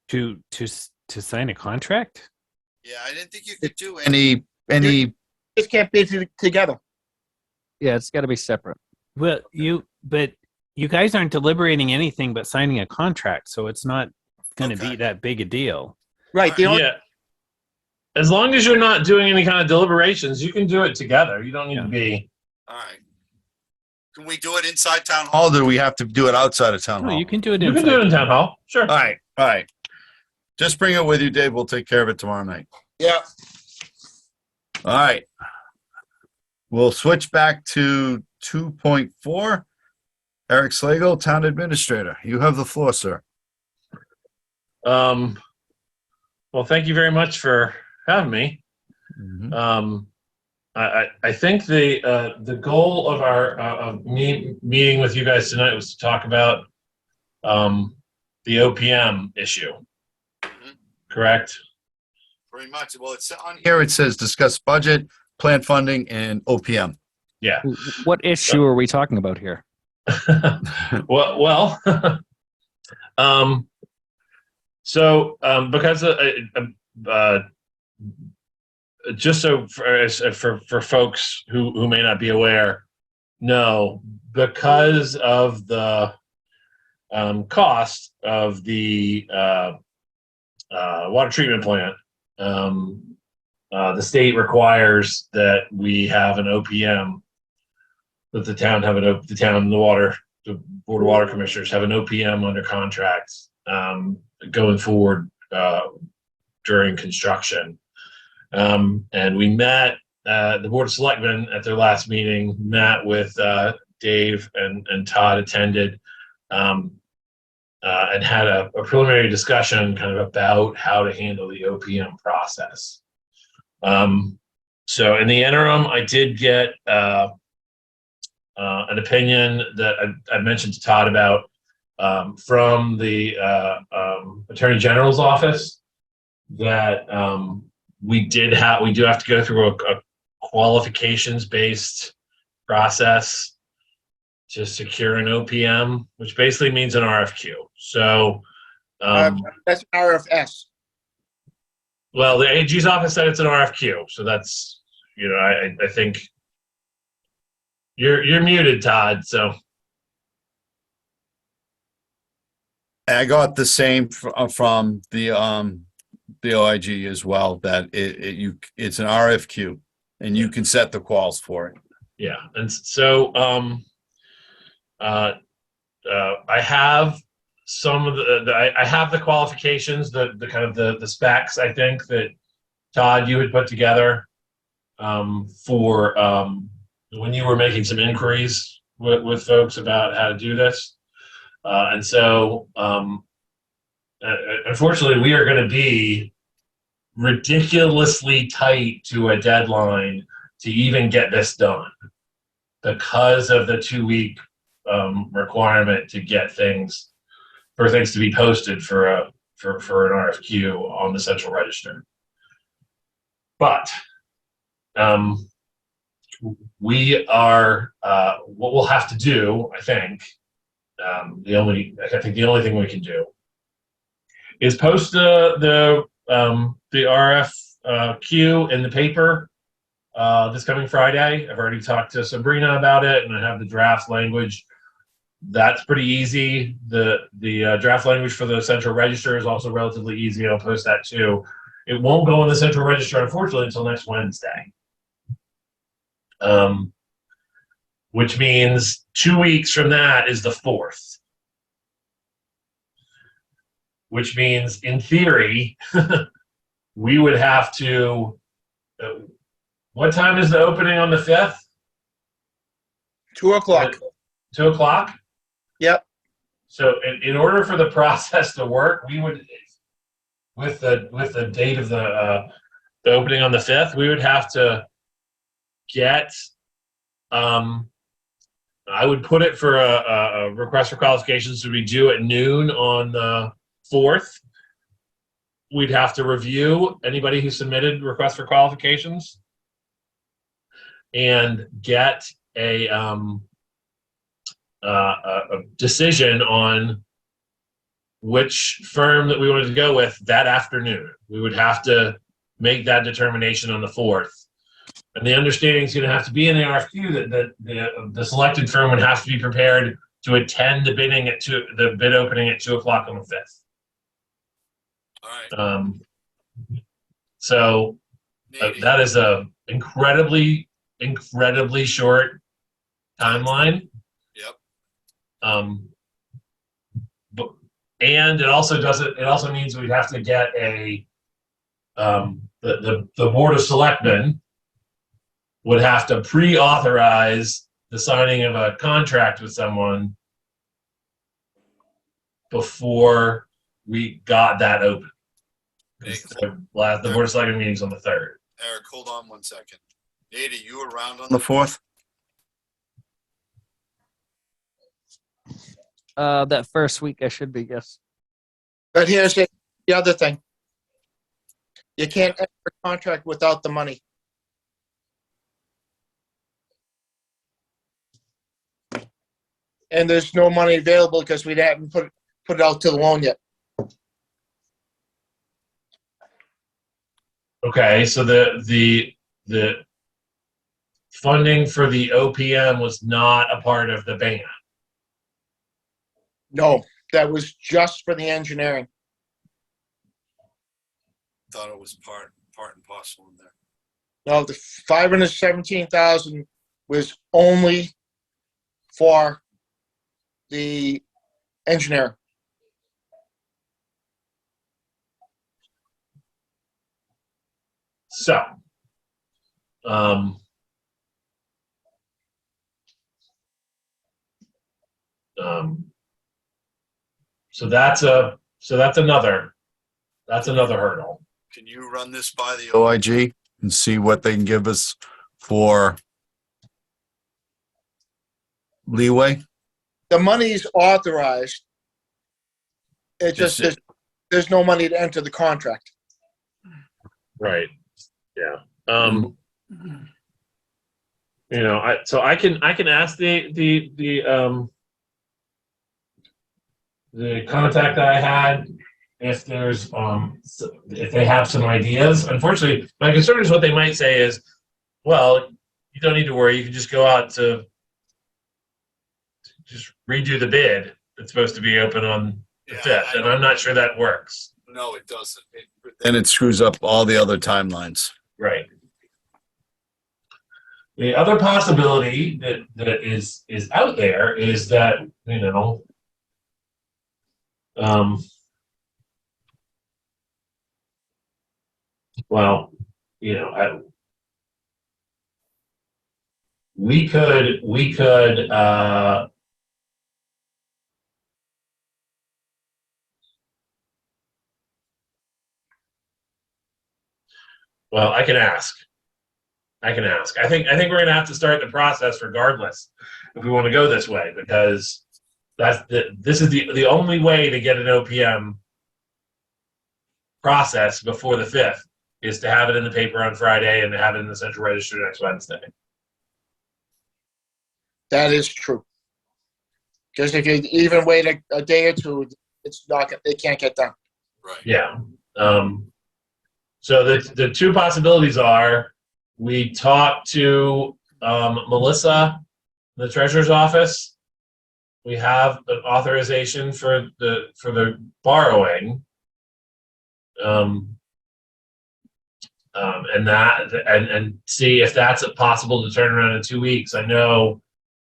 To sign a contract? Yeah, I didn't think you could do any, Just can't be together. Yeah, it's got to be separate. Well, but you guys aren't deliberating anything but signing a contract, so it's not going to Okay. be that big a deal. Right. The only, Yeah. As long as you're not doing any kind of deliberations, you can do it together. You don't need to be. all right. Can we do it inside town hall or do we have to do it outside of town No, hall? you can do it. You can do it in town hall. Sure. All right, all right. Just bring it with you, Dave. We'll take care of it tomorrow night. yeah. All right. We'll switch back to 2.4. Eric Slagle, Town Administrator. You have the floor, sir. Well, thank you very much for having me. I think the goal of our of me meeting with you guys tonight was to talk about the OPM issue. Correct? Pretty much. Well, it's on here. It says discuss budget, plant funding, and OPM. Yeah. What issue are we talking about here? well, because just so for folks who may not be aware, no, because of the cost of the water treatment plant, the state requires that we have an OPM. That the town the Board of Water Commissioners have an OPM under contract going forward during construction. And we met, the Board of Selectmen at their last meeting met with Dave and Todd attended and had a preliminary discussion kind of about how to handle the OPM process. So in the interim, I did get an opinion that I mentioned to Todd about from the Attorney General's office that we do have to go through a qualifications-based process to secure an OPM, which basically means an RFQ. So, That's RFS. well, the AG's office said it's an RFQ, so that's, I think you're muted, Todd. So. I got the same from the OIG as well, that it's an RFQ and you can set the quals for it. Yeah, and so I have some of I have the qualifications, the kind of the specs, I think, that Todd, you had put together for when you were making some inquiries with folks about how to do this. And so unfortunately, we are going to be ridiculously tight to a deadline to even get this done because of the 2-week requirement to get things to be posted for an RFQ on the Central Register. But we are what we'll have to do, I think. The only thing we can do is post the RFQ in the paper this coming Friday. I've already talked to Sabrina about it, and I have the draft language. That's pretty easy. The draft language for the Central Register is also relatively easy. I'll post that too. It won't go in the Central Register, unfortunately, until next Wednesday. Which means 2 weeks from that is the 4th. Which means, in theory, we would have to. What time is the opening on the 5th? 2:00. 2 o'clock? Yep. So, in order for the process to work, we would, with the date of the opening on the 5th, we would have to get. I would put it for a request for qualifications to be due at noon on the 4th. we'd have to review anybody who submitted requests for qualifications and get a decision on which firm that we wanted to go with that afternoon. We would have to make that determination on the 4th. And the understanding is going to have to be in the RFQ that the selected firm would have to be prepared to attend the bid opening at 2:00 on the 5th. All right. So Maybe. that is a incredibly short timeline. Yep. And it also means we'd have to get the Board of Selectmen would have to pre-authorize the signing of a contract with someone before we got that open. The Board of Selectmen meeting's on the 3rd. Eric, hold on 1 second. Nady, you around on the 4th? That first week I should be, yes. But here's the other thing. You can't enter a contract without the money. And there's no money available because we haven't put it out to the loan yet. Okay, so the funding for the OPM was not a part of the ban. No, that was just for the engineering. Thought it was part and parcel in there. No, the 517,000 was only for the engineer. So, so that's another hurdle. Can you run this by the OIG and see what they can give us for leeway? The money's authorized. It just, there's no money to enter the contract. Right. Yeah. You know, I can ask the contact that I had if there's if they have some ideas. Unfortunately, my concern is what they might say is, well, you don't need to worry. You can just go out to just redo the bid. It's supposed to be open on the 5th, and I'm not sure that works. No, it doesn't. And it screws up all the other timelines. Right. The other possibility that is out there is that, you know, well, you know, we could well, I can ask. I think we're going to have to start the process regardless if we want to go this way, because this is the only way to get an OPM process before the 5th is to have it in the paper on Friday and to have it in the Central Register next Wednesday. That is true. Because if you even wait a day or two, it can't get done. Right. Yeah. So the two possibilities are we talk to Melissa, the treasurer's office. We have an authorization for the borrowing, and see if that's possible to turn around in 2 weeks. I know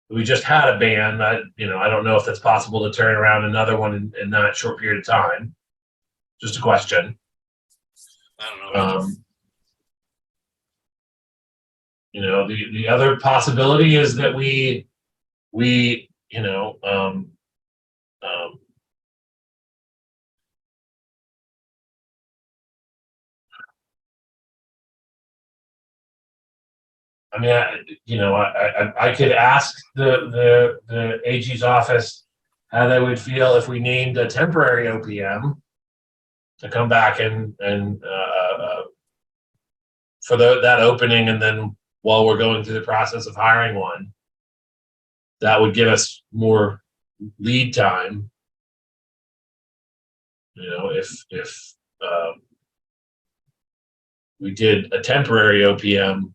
we just had a ban. I don't know if that's possible to turn around another one in that short period of time. Just a question. I don't know. The other possibility is that we I mean, I could ask the AG's office how they would feel if we named a temporary OPM to come back and for that opening, and then while we're going through the process of hiring one, that would give us more lead time. You know, if we did a temporary OPM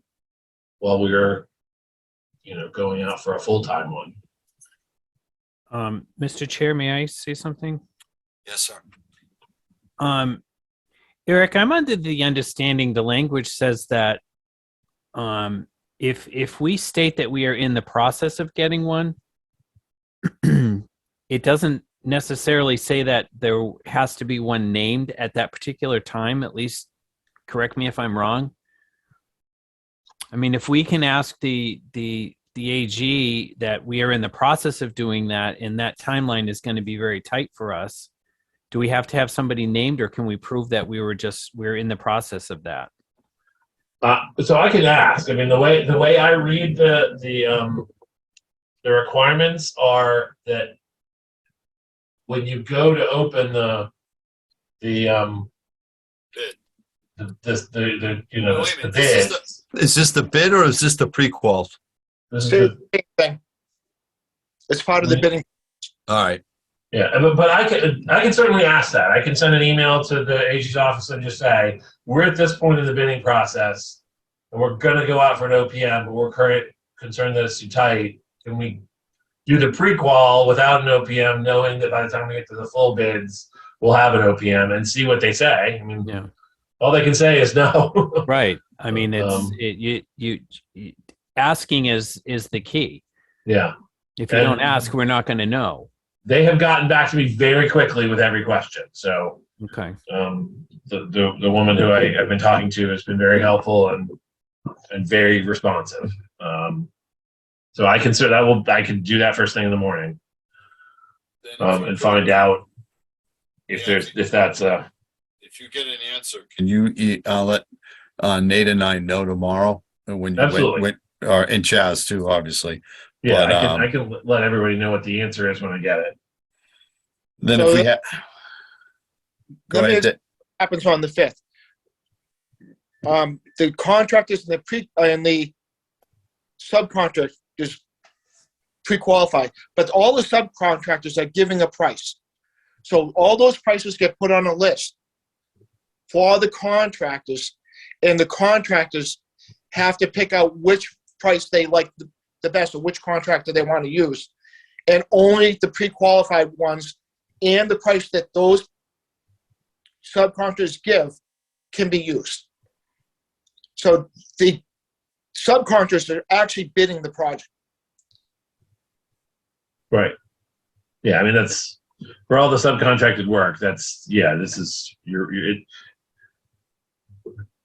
while we were, you know, going out for a full-time one. Mr. Chair, may I say something? Yes, sir. Eric, I'm under the understanding the language says that if we state that we are in the process of getting one, it doesn't necessarily say that there has to be one named at that particular time. At least, correct me if I'm wrong. I mean, if we can ask the AG that we are in the process of doing that, and that timeline is going to be very tight for us, do we have to have somebody named, or can we prove that we're in the process of that? So I can ask. I mean, the way I read the requirements are that when you go to open the bid. Is this the bid or is this the pre-qual? This is Same the, thing. It's part of the bidding. All right. yeah, but I can certainly ask that. I can send an email to the AG's office and just say, we're at this point in the bidding process, and we're going to go out for an OPM, but we're concerned that it's too tight. Can we do the pre-qual without an OPM, knowing that by the time we get to the full bids, we'll have an OPM, and see what they say? I mean, Yeah. all they can say is no. Right. I mean, you asking is the key. Yeah. If you don't ask, we're not going to know. They have gotten back to me very quickly with every question. So Okay. the woman who I've been talking to has been very helpful and very responsive. So I consider I can do that first thing in the morning and find out if that's If you get an answer, can you let Nate and I know tomorrow when you Absolutely. or and Chaz too, obviously. yeah. But, I can let everybody know what the answer is when I get it. Then So if we have, go Let me ahead. happens on the 5th. The contractors and the subcontractors pre-qualified, but all the subcontractors are giving a price. So all those prices get put on a list for the contractors, and the contractors have to pick out which price they like the best, or which contractor they want to use. And only the pre-qualified ones and the price that those subcontractors give can be used. So the subcontractors are actually bidding the project. Right. Yeah. I mean, that's for all the subcontracted work. This is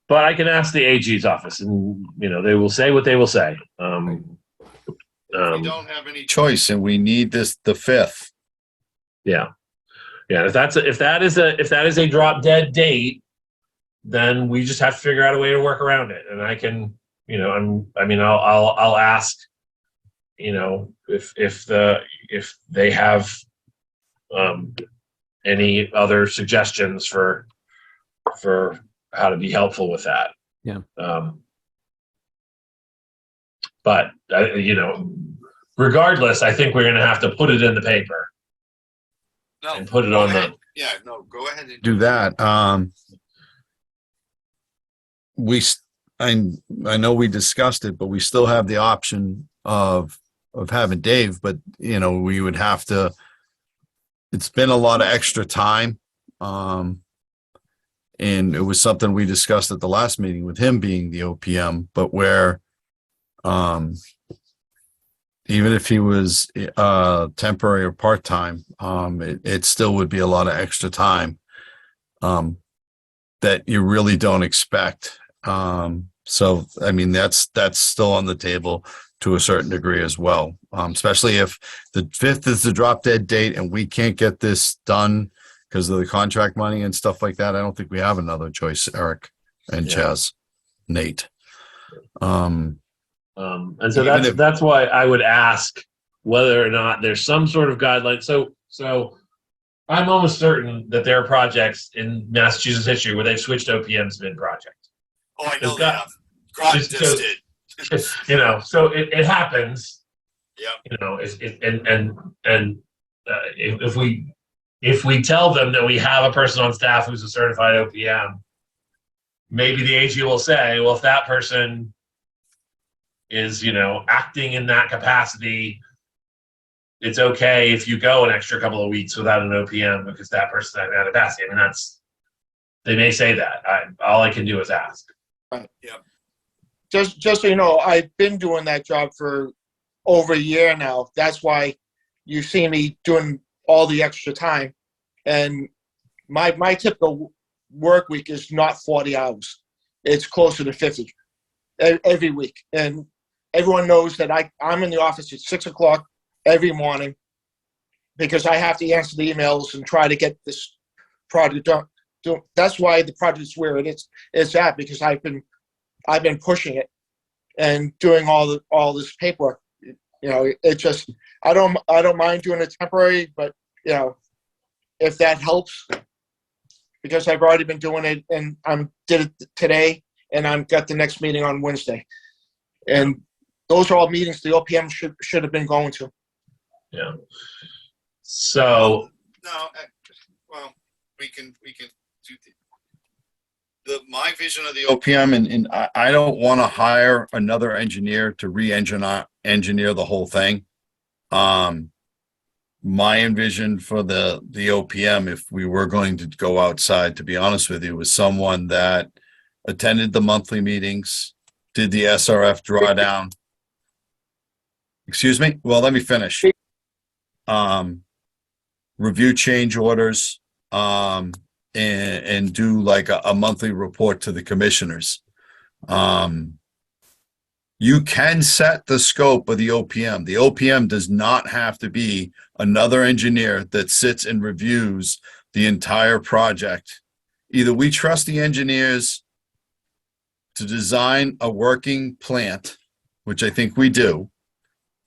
but I can ask the AG's office, and they will say what they will say. We don't have any choice, and we need the 5th. Yeah. If that is a drop dead date, then we just have to figure out a way to work around it. And I can, I'll ask, if they have any other suggestions for how to be helpful with that. Yeah. But regardless, I think we're going to have to put it in the paper and put it on the. Yeah, no, go ahead and do that. I know we discussed it, but we still have the option of having Dave, but we would have to. It's been a lot of extra time, and it was something we discussed at the last meeting with him being the OPM, but where, even if he was temporary or part-time, it still would be a lot of extra time that you really don't expect. So, I mean, that's still on the table to a certain degree as well, especially if the 5th is the drop dead date and we can't get this done because of the contract money and stuff like that. I don't think we have another choice, Eric and Yeah. Chaz, Nate. And so Even that's why I would ask whether or not there's some sort of guideline. So I'm almost certain that there are projects in Massachusetts history where they've switched OPMs mid-project. Oh, I know they have. Groton just did. You know, so it happens. Yep. You know, if we tell them that we have a person on staff who's a certified OPM, maybe the AG will say, well, if that person is, acting in that capacity, it's okay if you go an extra couple of weeks without an OPM because that person has that capacity. I mean, they may say that. All I can do is ask. Right. Yeah. Just so you know, I've been doing that job for over a year now. That's why you see me doing all the extra time. And my typical work week is not 40 hours. It's closer to 50 every week. And everyone knows that I'm in the office at 6 o'clock every morning because I have to answer the emails and try to get this project done. That's why the project's where it's at, because I've been pushing it and doing all this paperwork. It just I don't mind doing it temporary, but if that helps, because I've already been doing it and did it today, and I've got the next meeting on Wednesday, and those are all meetings the OPM should have been going to. Yeah. So No, well, we can do my vision of the OPM, and I don't want to hire another engineer to engineer the whole thing. My envision for the OPM, if we were going to go outside, to be honest with you, was someone that attended the monthly meetings, did the SRF drawdown. Excuse me? Well, let me finish. Review change orders, and do like a monthly report to the commissioners. You can set the scope of the OPM. The OPM does not have to be another engineer that sits and reviews the entire project. Either we trust the engineers to design a working plant, which I think we do.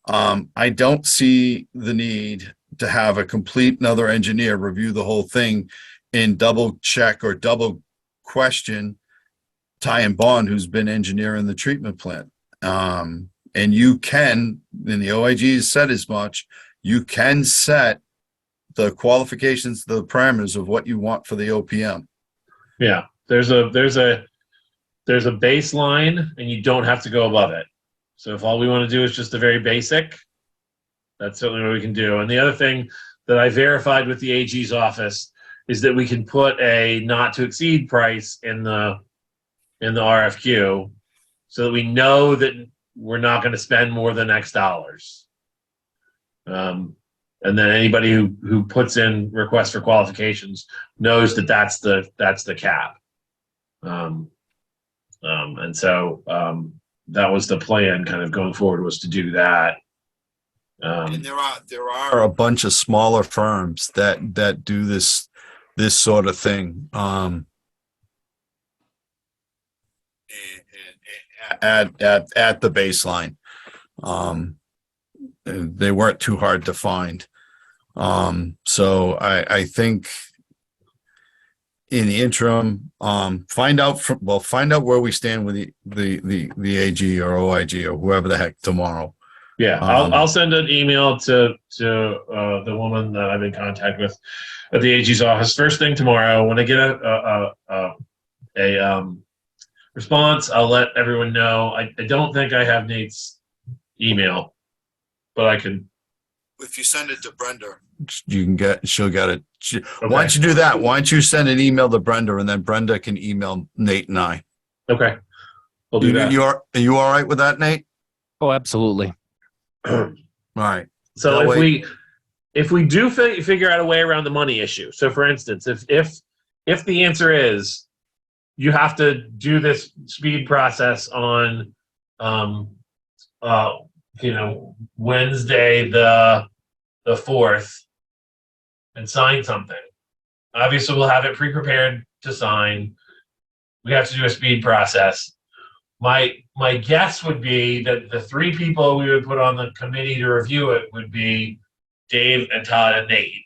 I don't see the need to have a complete another engineer review the whole thing and double check or double question Ty and Bond, who's been engineering the treatment plant. And you can, and the OIG has said as much, you can set the qualifications, the parameters of what you want for the OPM. yeah, there's a baseline, and you don't have to go above it. So if all we want to do is just the very basic, that's certainly what we can do. And the other thing that I verified with the AG's office is that we can put a not to exceed price in the RFQ, so that we know that we're not going to spend more than X dollars. And then anybody who puts in requests for qualifications knows that that's the cap. And so that was the plan, kind of going forward, was to do that. And there are a bunch of smaller firms that do this sort of thing. At the baseline. They weren't too hard to find. So I think in the interim, find out where we stand with the AG or OIG or whoever the heck tomorrow. Yeah, I'll send an email to the woman that I've been in contact with at the AG's office first thing tomorrow. When I get a response, I'll let everyone know. I don't think I have Nate's email, but I can. If you send it to Brenda, she'll get it. Okay. Why don't you do that? Why don't you send an email to Brenda, and then Brenda can email Nate and I. Okay, we'll do that. Are you all right with that, Nate? Oh, absolutely. All right. So That if we do figure out a way around the money issue. So for instance, if the answer is you have to do this speed process on Wednesday the 4th and sign something. Obviously we'll have it pre-prepared to sign. We have to do a speed process. My guess would be that the 3 people we would put on the committee to review it would be Dave and Todd and Nate.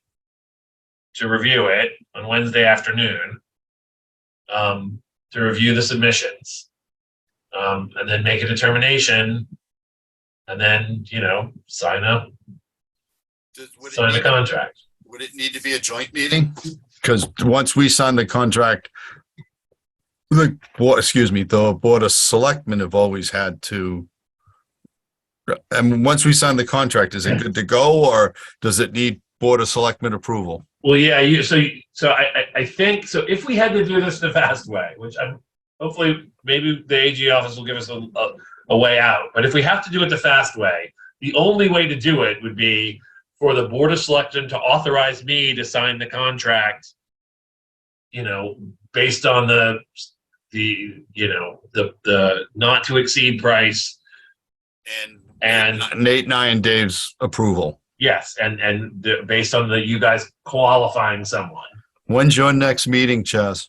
to review it on Wednesday afternoon, to review the submissions, and then make a determination, and then, sign the contract. Would it need to be a joint meeting? Because once we sign the contract, the Board of Selectmen have always had to. And once we sign the contract, is it good to go, or does it need Board of Selectmen approval? Well, yeah, I think, so if we had to do this the fast way, which hopefully maybe the AG office will give us a way out, but if we have to do it the fast way, the only way to do it would be for the Board of Selectmen to authorize me to sign the contract, based on the not to exceed price. And Nate and Dave's approval. yes, and based on you guys qualifying someone. When's your next meeting, Chaz?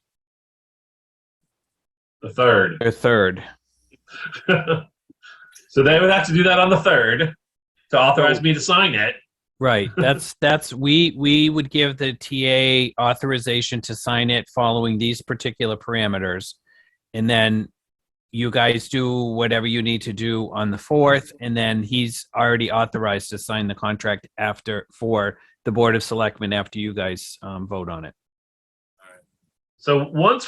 The 3rd. Or third. So they would have to do that on the 3rd to authorize me to sign it. Right. We would give the TA authorization to sign it following these particular parameters. And then you guys do whatever you need to do on the 4th, and then he's already authorized to sign the contract for the Board of Selectmen after you guys vote on it. So once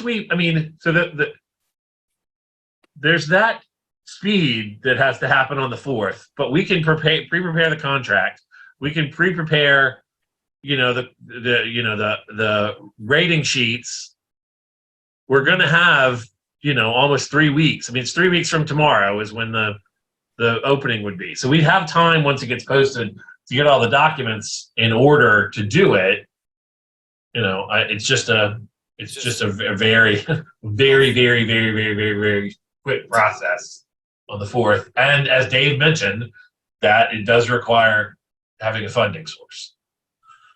there's that speed that has to happen on the 4th, but we can pre-prepare the contract. We can pre-prepare, the rating sheets. We're going to have, almost 3 weeks. It's 3 weeks from tomorrow is when the opening would be. So we have time once it gets posted to get all the documents in order to do it. It's just a very, very, very, very, very, very, very quick process on the 4th. And as Dave mentioned, that it does require having a funding source.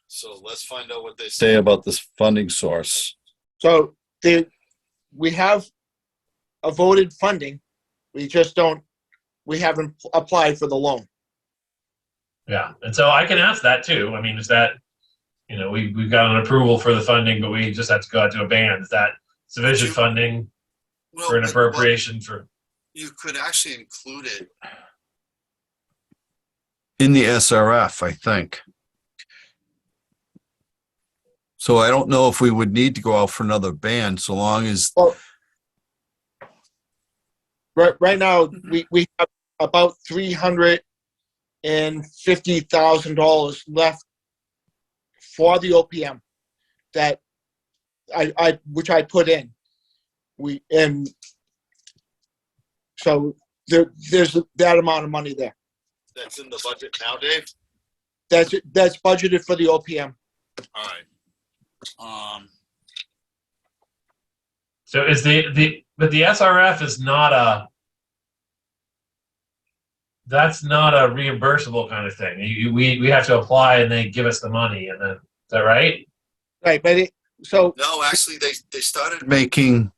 So let's find out what they say about this funding source. So we have a voted funding. We haven't applied for the loan. Yeah, and so I can ask that too. Is that, we've got an approval for the funding, but we just have to go out to a band. Is that sufficient funding for an appropriation for? You could actually include it in the SRF, I think. So I don't know if we would need to go out for another band, so long as. Well, right now we have about $350,000 left for the OPM that which I put in. So there's that amount of money there. That's in the budget now, Dave? That's budgeted for the OPM. All right. So is but the SRF is that's not a reimbursable kind of thing. We have to apply and they give us the money, and then is that right? Right, but no, actually they started making.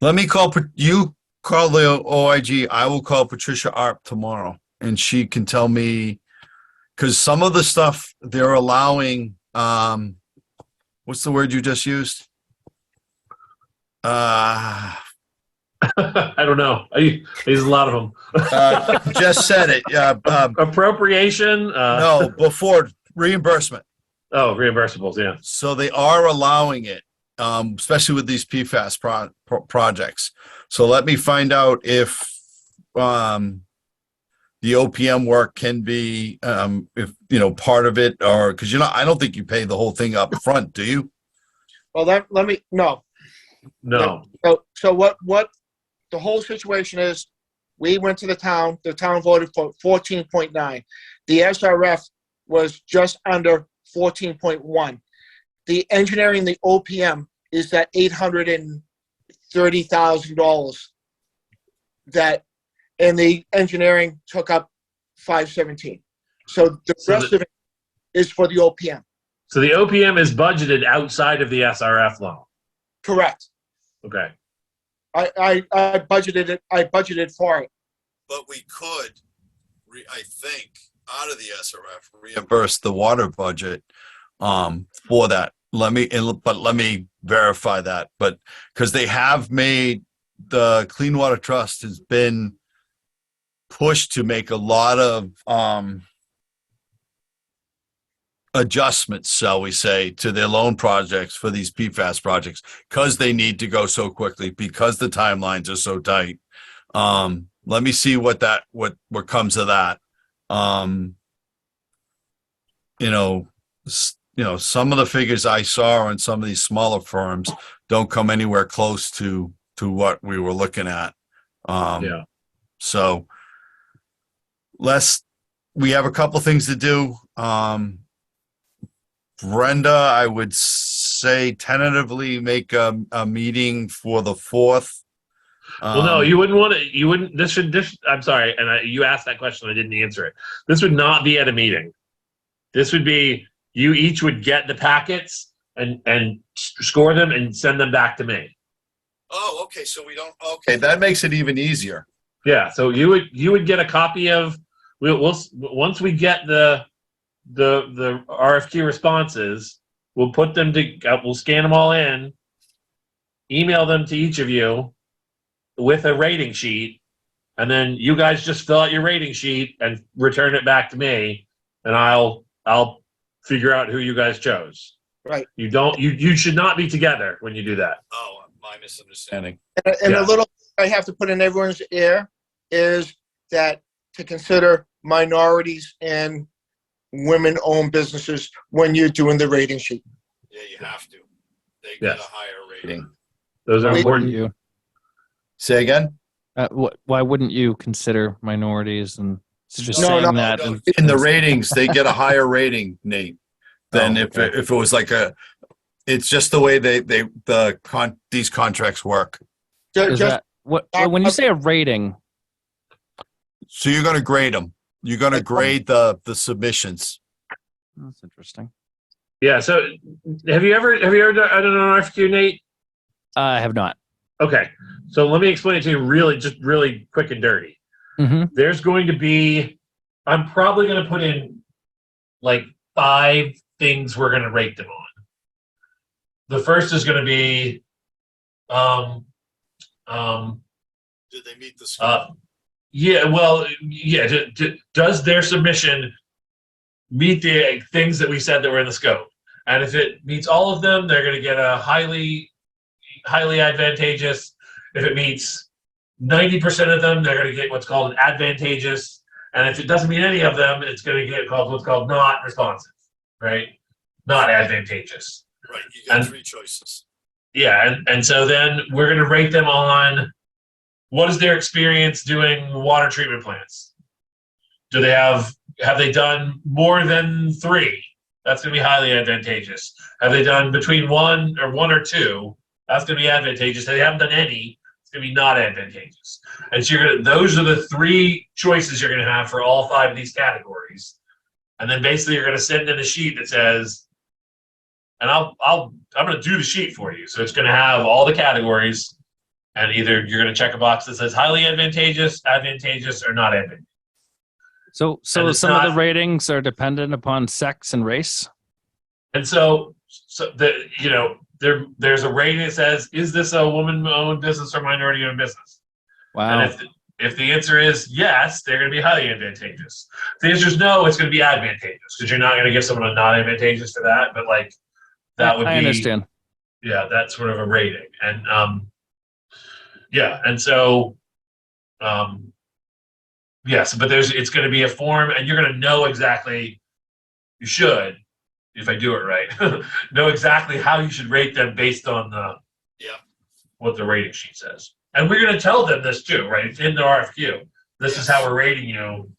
Let me call you. Call the OIG. I will call Patricia Arp tomorrow, and she can tell me, because some of the stuff they're allowing. What's the word you just used? I don't know. There's a lot of them. Just said it. Appropriation. No, before reimbursement. Oh, reimbursables. Yeah. So they are allowing it, especially with these PFAS projects. So let me find out if the OPM work can be, if part of it, or because I don't think you pay the whole thing up front, do you? Well, no. No. So what the whole situation is, we went to the town voted for 14.9. The SRF was just under 14.1. The engineering, the OPM, is that $830,000 and the engineering took up 517. So the rest of it is for the OPM. So the OPM is budgeted outside of the SRF loan. Correct. Okay. I budgeted it. I budgeted for it. But we could, I think, out of the SRF reimburse the water budget for that. Let me verify that. But because they have made, the Clean Water Trust has been pushed to make a lot of adjustments, shall we say, to their loan projects for these PFAS projects, because they need to go so quickly, because the timelines are so tight. Let me see what comes of that. Some of the figures I saw in some of these smaller firms don't come anywhere close to what we were looking at. Yeah. So we have a couple things to do. Brenda, I would say tentatively make a meeting for the 4th. Well, no, you wouldn't want to. You wouldn't. I'm sorry, and you asked that question. I didn't answer it. This would not be at a meeting. This would be, you each would get the packets and score them and send them back to me. Oh, okay. So we don't. Okay, that makes it even easier. Yeah. So you would get a copy of. We'll once we get the RFQ responses, we'll put them to. We'll scan them all in, email them to each of you with a rating sheet, and then you guys just fill out your rating sheet and return it back to me, and I'll figure out who you guys chose. Right. You should not be together when you do that. Oh, my misunderstanding. And Yeah. a little I have to put in everyone's ear is that to consider minorities and women-owned businesses when you're doing the rating sheet. Yeah, you have to. They Yes. get a higher rating. Those are Wait, Why wouldn't important. you? Say again? Why wouldn't you consider minorities and just No, saying no, that? No, and- in the ratings, they get a higher rating, Nate, than Oh, if okay. it was like it's just the way these contracts work. Is Just that when you say a rating? So you're going to grade them. You're going to grade the submissions. That's interesting. Yeah. So have you ever done an RFQ, Nate? I have not. Okay. So let me explain it to you really quick and dirty. Mm-hmm. There's going to be, I'm probably going to put in like 5 things we're going to rate them on. The first is going to be, Did they meet the does their submission meet the things that we said that were in the scope? And if it meets all of them, they're going to get a highly advantageous. If it meets 90% of them, they're going to get what's called an advantageous. And if it doesn't meet any of them, it's going to get what's called not responsive, right? Not advantageous. Right. You got 3 choices. Yeah, and so then we're going to rate them on what is their experience doing water treatment plants? Do they have they done more than 3? That's going to be highly advantageous. Have they done between 1 or 2? That's going to be advantageous. If they haven't done any, it's going to be not advantageous. And so those are the 3 choices you're going to have for all 5 of these categories. And then basically you're going to send in a sheet that says, and I'm going to do the sheet for you. So it's going to have all the categories, and either you're going to check a box that says highly advantageous, or not advantageous. So And it's some of not- the ratings are dependent upon sex and race. And so there's a rating that says, is this a woman-owned business or minority-owned business? Wow. And if the answer is yes, they're going to be highly advantageous. If the answer is no, it's going to be advantageous, because you're not going to give someone a not advantageous to that. But like that would I be, understand. yeah, that's sort of a rating. And and so yes, but it's going to be a form, and you're going to know exactly. You should, if I do it right, know exactly how you should rate them based on what the rating sheet says. And we're going to tell them this too, right? It's in the RFQ. This is how we're rating you.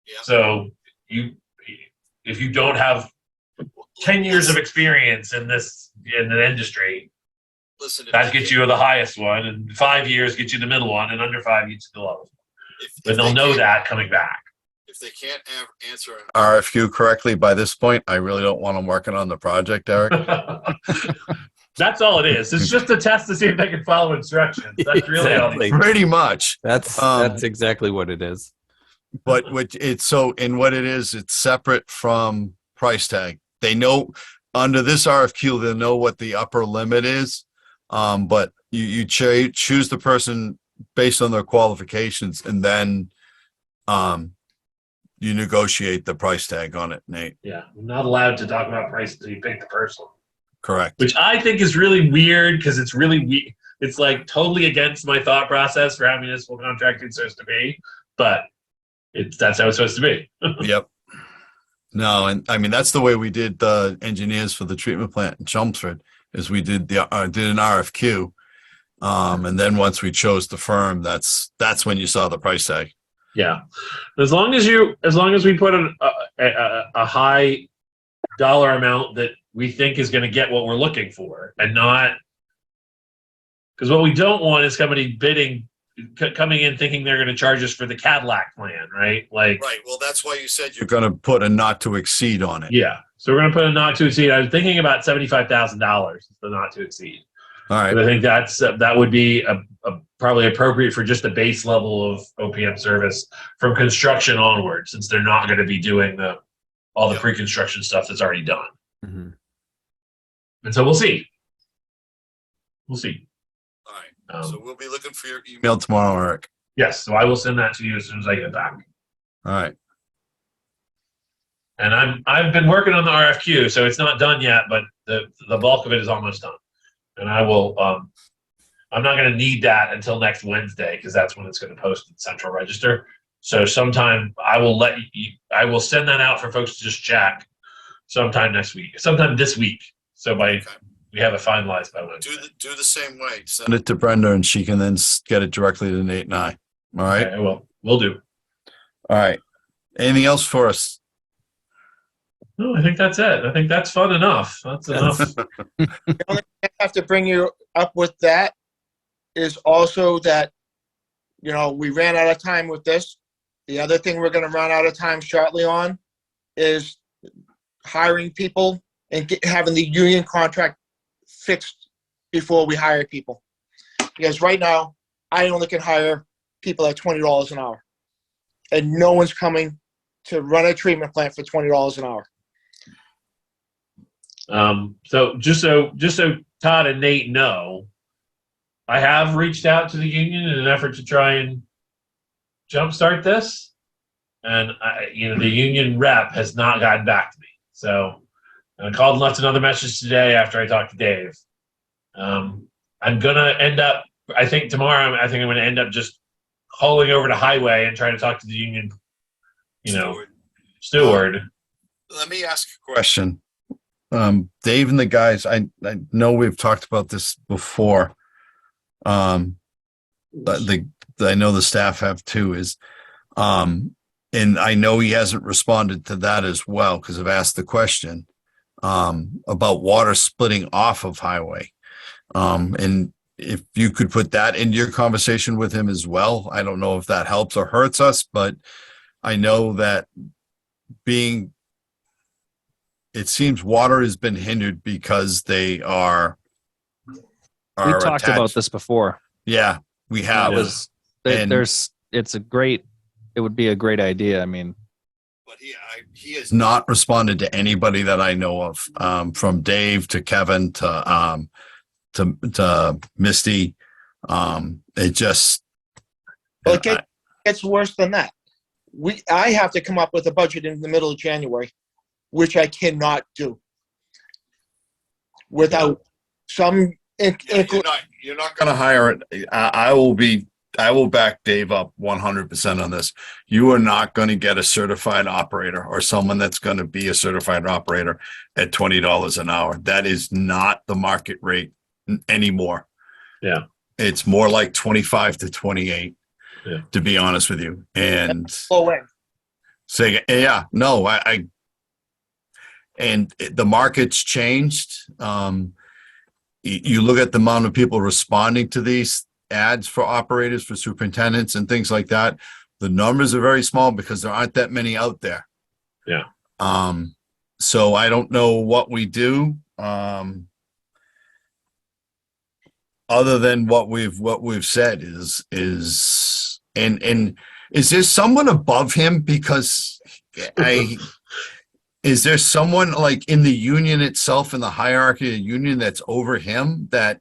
Yeah. So if you don't have 10 years of experience in the industry, Listen, that gets you the highest one, and 5 years gets you the middle one, and under 5 gets you the lowest. But they'll know that coming back. If they can't answer an RFQ correctly by this point, I really don't want them working on the project, Eric. That's all it is. It's just a test to see if they can follow instructions. That's really all. Exactly. Pretty much. That's exactly what it is. But what it is, it's separate from price tag. they know under this RFQ, they'll know what the upper limit is. But you choose the person based on their qualifications, and then you negotiate the price tag on it, Nate. Yeah, I'm not allowed to talk about price until you pick the person, Correct. which I think is really weird because it's really it's like totally against my thought process for how municipal contracting is supposed to be, but that's how it's supposed to be. Yep. No, and I mean that's the way we did the engineers for the treatment plant in Chelmsford. Is we did did an RFQ, and then once we chose the firm, that's when you saw the price tag. Yeah, as long as we put a high dollar amount that we think is going to get what we're looking for, and not because what we don't want is somebody coming in thinking they're going to charge us for the Cadillac plan, right? Like, Right. Well, that's why you said you're going to put a not to exceed on it. yeah. So we're going to put a not to exceed. I was thinking about $75,000 the not to exceed. All right. But I think that would be probably appropriate for just a base level of OPM service from construction onward, since they're not going to be doing all the pre-construction stuff that's already done. Mhm. And so we'll see. We'll see. All right. Um, So we'll be looking for your email tomorrow, Eric. Yes, so I will send that to you as soon as I get back. All right. And I've been working on the RFQ, so it's not done yet, but the bulk of it is almost done. And I will. I'm not going to need that until next Wednesday because that's when it's going to post in Central Register. So sometime I will send that out for folks to just check sometime next week, sometime this week. So we have it finalized by Wednesday. Do the same way. Send it to Brenda, and she can then get it directly to Nate and I. All right. Okay, we'll do. All right. Anything else for us? No, I think that's it. I think that's fun enough. That's enough. The only thing I have to bring you up with that is also that, we ran out of time with this. The other thing we're going to run out of time shortly on is hiring people and having the union contract fixed before we hire people. Because right now, I only can hire people at $20 an hour. And no one's coming to run a treatment plant for $20 an hour. So just so Todd and Nate know, I have reached out to the union in an effort to try and jumpstart this, and the union rep has not gotten back to me. So I called and left another message today after I talked to Dave. I'm gonna end up. I think tomorrow. I'm gonna end up just hauling over to Highway and trying to talk to the union. Steward. Let me ask a question. Dave and the guys, I know we've talked about this before. But I know the staff have too, and I know he hasn't responded to that as well because I've asked the question about water splitting off of Highway. And if you could put that in your conversation with him as well, I don't know if that helps or hurts us, but I know that it seems water has been hindered because they are We talked about attached. this before. Yeah, we have. And- It would be a great idea. I mean, But he has not responded to anybody that I know of, from Dave to Kevin to Misty. It just. Well, it gets worse than that. I have to come up with a budget in the middle of January, which I cannot do without some. You're not going to hire it. I will back Dave up 100% on this. You are not going to get a certified operator or someone that's going to be a certified operator at $20 an hour. That is not the market rate anymore. Yeah. It's more like 25 to 28, Yeah. to be honest with you. And Low end. say, yeah, no, and the market's changed. You look at the amount of people responding to these ads for operators, for superintendents and things like that. The numbers are very small because there aren't that many out there. Yeah. So I don't know what we do. Other than what we've said is is there someone above him? Because is there someone like in the union itself, in the hierarchy of the union that's over him that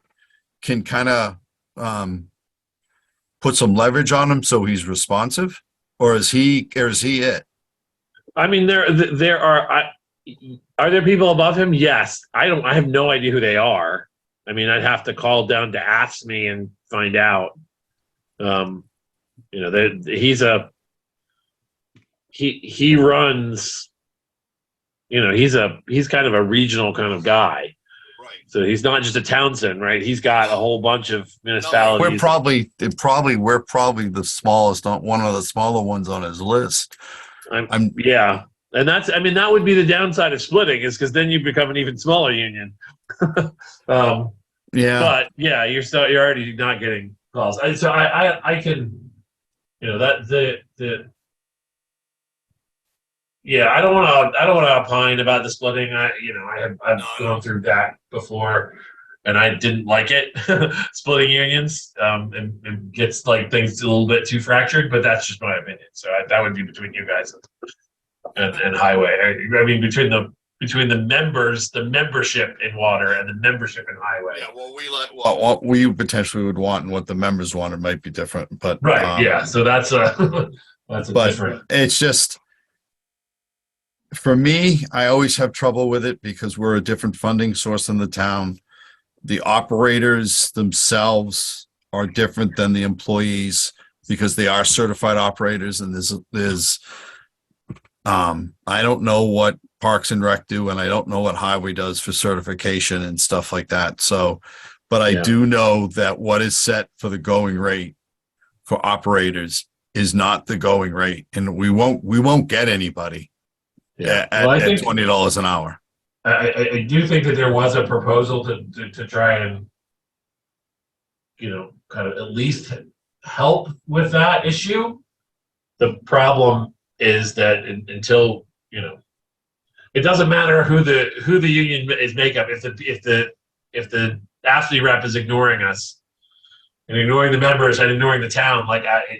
can kind of put some leverage on him so he's responsive? Or is he it? I mean, there are there people above him? Yes. I have no idea who they are. I mean, I'd have to call down to AFSCME and find out. He runs, he's kind of a regional kind of guy. Right. So he's not just a Townsend, right? He's got a whole bunch of municipalities. We're probably the smallest, not one of the smaller ones on his list. Yeah. And that would be the downside of splitting, is because then you become an even smaller union. Yeah. But yeah, you're already not getting calls. So I can, yeah, I don't want to opine about the splitting. I've gone through that before, and I didn't like it. Splitting unions, and gets like things a little bit too fractured, but that's just my opinion. So that would be between you guys and highway. I mean, between the members, the membership in water and the membership in highway. Yeah, what we potentially would want and what the members wanted might be different, but Right. Yeah. So that's a different. It's just, for me, I always have trouble with it because we're a different funding source in the town. The operators themselves are different than the employees because they are certified operators, and there's I don't know what Parks and Rec do, and I don't know what Highway does for certification and stuff like that. So, but I do know that what is set for the going rate for operators is not the going rate, and we won't get anybody at $20 an hour. I do think that there was a proposal to try and, kind of at least help with that issue. The problem is that until, it doesn't matter who the union is makeup. If the AFSCME rep is ignoring us and ignoring the members and ignoring the town,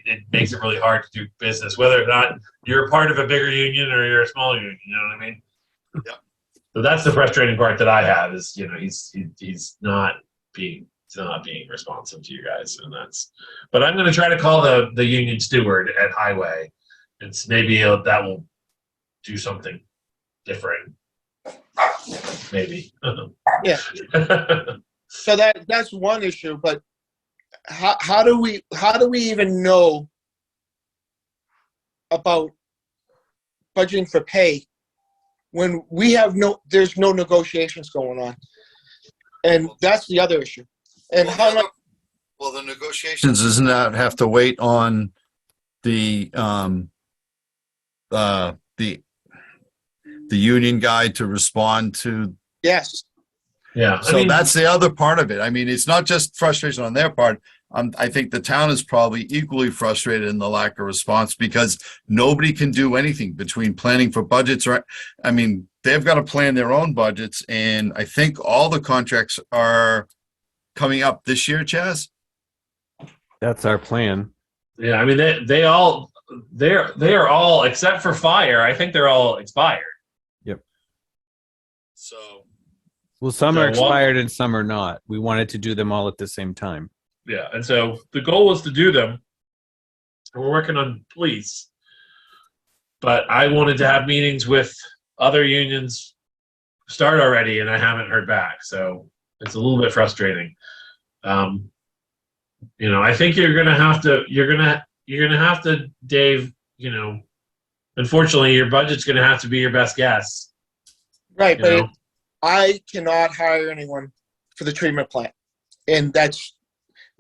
it makes it really hard to do business, whether or not you're a part of a bigger union or you're a small union. You know what I mean? Yep. So that's the frustrating part that I have is, he's not being responsive to you guys, but I'm going to try to call the union steward at Highway, and maybe that will do something different. Maybe. Yeah. So that's one issue, but how do we even know about budgeting for pay when we have there's no negotiations going on? And that's the other issue. And well, the negotiations doesn't that have to wait on the union guy to respond to? Yes. Yeah. So that's the other part of it. I mean, it's not just frustration on their part. I think the town is probably equally frustrated in the lack of response because nobody can do anything between planning for budgets. I mean, they've got to plan their own budgets, and I think all the contracts are coming up this year, Chaz. That's our plan. Yeah, I mean, they are all except for fire. I think they're all expired. Yep. So. Well, some So are what- expired and some are not. We wanted to do them all at the same time. Yeah, and so the goal was to do them. We're working on police, but I wanted to have meetings with other unions start already, and I haven't heard back. So it's a little bit frustrating. I think you're gonna have to, Dave. Unfortunately, your budget's gonna have to be your best guess. Right, you but know? I cannot hire anyone for the treatment plant, and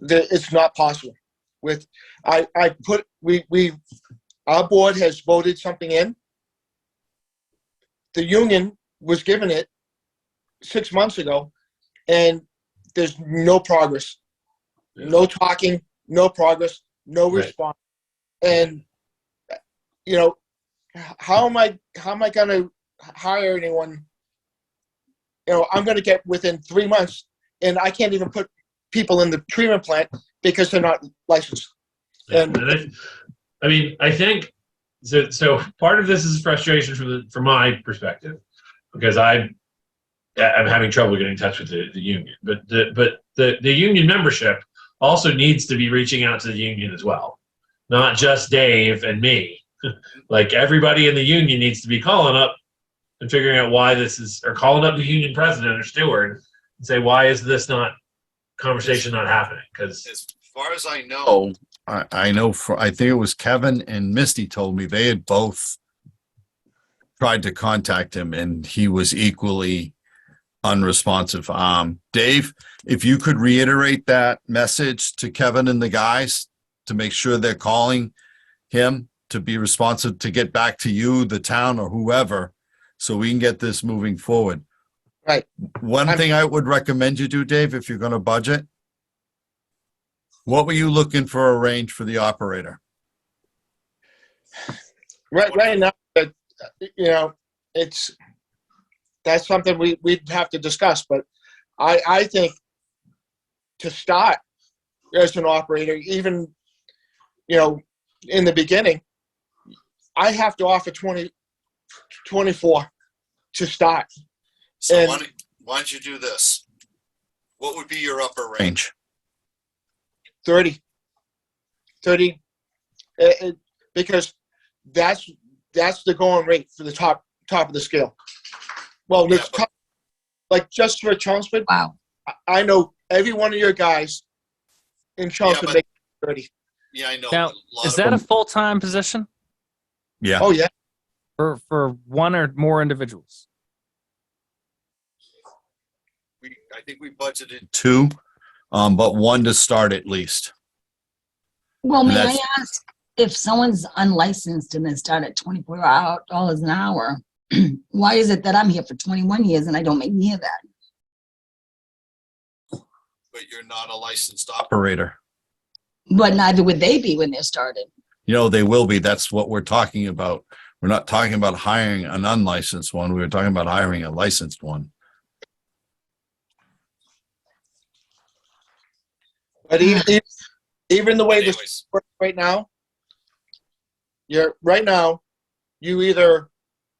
it's not possible. Our board has voted something in. The union was given it 6 months ago, and there's no progress, no talking, no progress, no Right. response. And how am I going to hire anyone? I'm going to get within 3 months, and I can't even put people in the treatment plant because they're not licensed. Yeah, And I think so part of this is frustration from my perspective, because I'm having trouble getting in touch with the union. But the union membership also needs to be reaching out to the union as well, not just Dave and me. Like everybody in the union needs to be calling up and figuring out why this is, or calling up the union president or steward and say, why is this conversation not happening? Because As far as I know, I know I think it was Kevin and Misty told me they had both tried to contact him and he was equally unresponsive. Dave, if you could reiterate that message to Kevin and the guys to make sure they're calling him to be responsive, to get back to you, the town, or whoever, so we can get this moving forward. Right. One thing I would recommend you do, Dave, if you're going to budget, what were you looking for a range for the operator? Right now, that's something we'd have to discuss, but I think to start as an operator, even, in the beginning, I have to offer 24 to start. So And- why don't you do this? What would be your upper range? 30, because that's the going rate for the top of the scale. Well, Yeah, the top, like just for Chelmsford, Wow. I know every one of your guys in Chelmsford but- makes 30. Yeah, I know. Now, is that a full-time position Yeah. Oh yeah, for one or more individuals? I think we budgeted two, but one to start at least. Well, may I That's- ask, if someone's unlicensed and they start at $24 an hour, why is it that I'm here for 21 years and I don't make near that? But you're not a licensed operator. But neither would they be when they're started. They will be. That's what we're talking about. We're not talking about hiring an unlicensed one. We were talking about hiring a licensed one. but even the way this Anyways, works right now, you either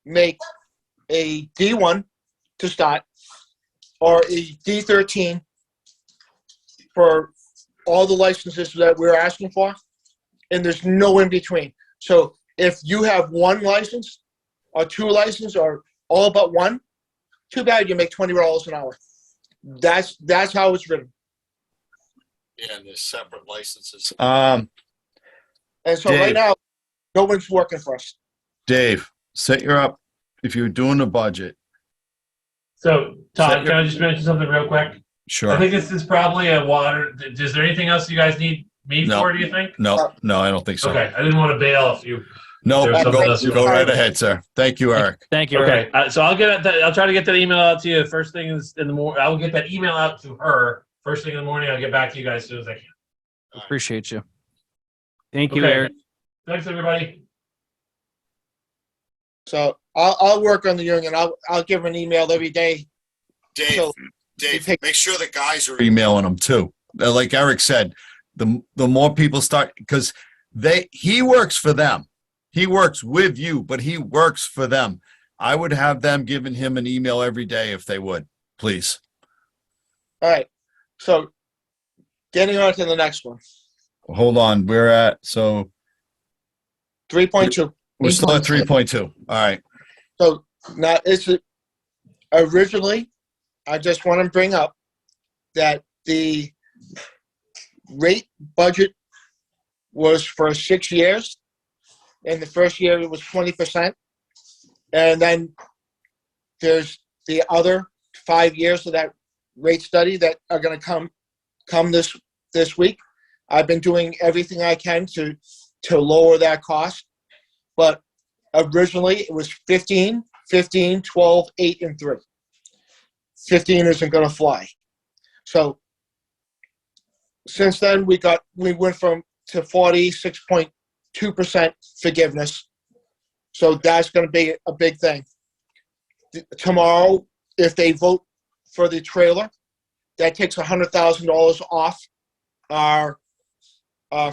make a D1 to start or a D13 for all the licenses that we're asking for, and there's no in between. So if you have one license or two licenses or all but one, too bad, you make $20 an hour. That's how it's written. yeah, and there's separate licenses. And so Dave. right now, no one's working for us. Dave, set your up. If you're doing a budget, so, Set Todd, your- can I just mention something real quick? I sure. think this is probably a water. Is there anything else you guys need me No. for, do you think? No, I don't think so. Okay, I didn't want to bail if you. No, There's something else you go want. right ahead, sir. Thank you, Eric. Thank you, Eric. Okay, so I'll try to get that email out to you first thing in the morning. I will get that email out to her first thing in the morning. I'll get back to you guys as soon as I can. Appreciate you. Thank you, Okay. Eric. Thanks, everybody. So I'll work on the union. I'll give an email every day. Dave, So make sure the guys are emailing them too. Like Eric said, the more people start, because he works for them. He works with you, but he works for them. I would have them giving him an email every day if they would, please. All right. So getting on to the next one. Hold on, we're at 3.2. we're still at 3.2. All right. So now originally, I just want to bring up that the rate budget was for 6 years. In the first year, it was 20%. And then there's the other 5 years of that rate study that are going to come this week. I've been doing everything I can to lower that cost. But originally, it was 15, 12, 8, and 3. 15 isn't going to fly. So since then, we went to 46.2% forgiveness. So that's going to be a big thing. Tomorrow, if they vote for the trailer, that takes $100,000 off our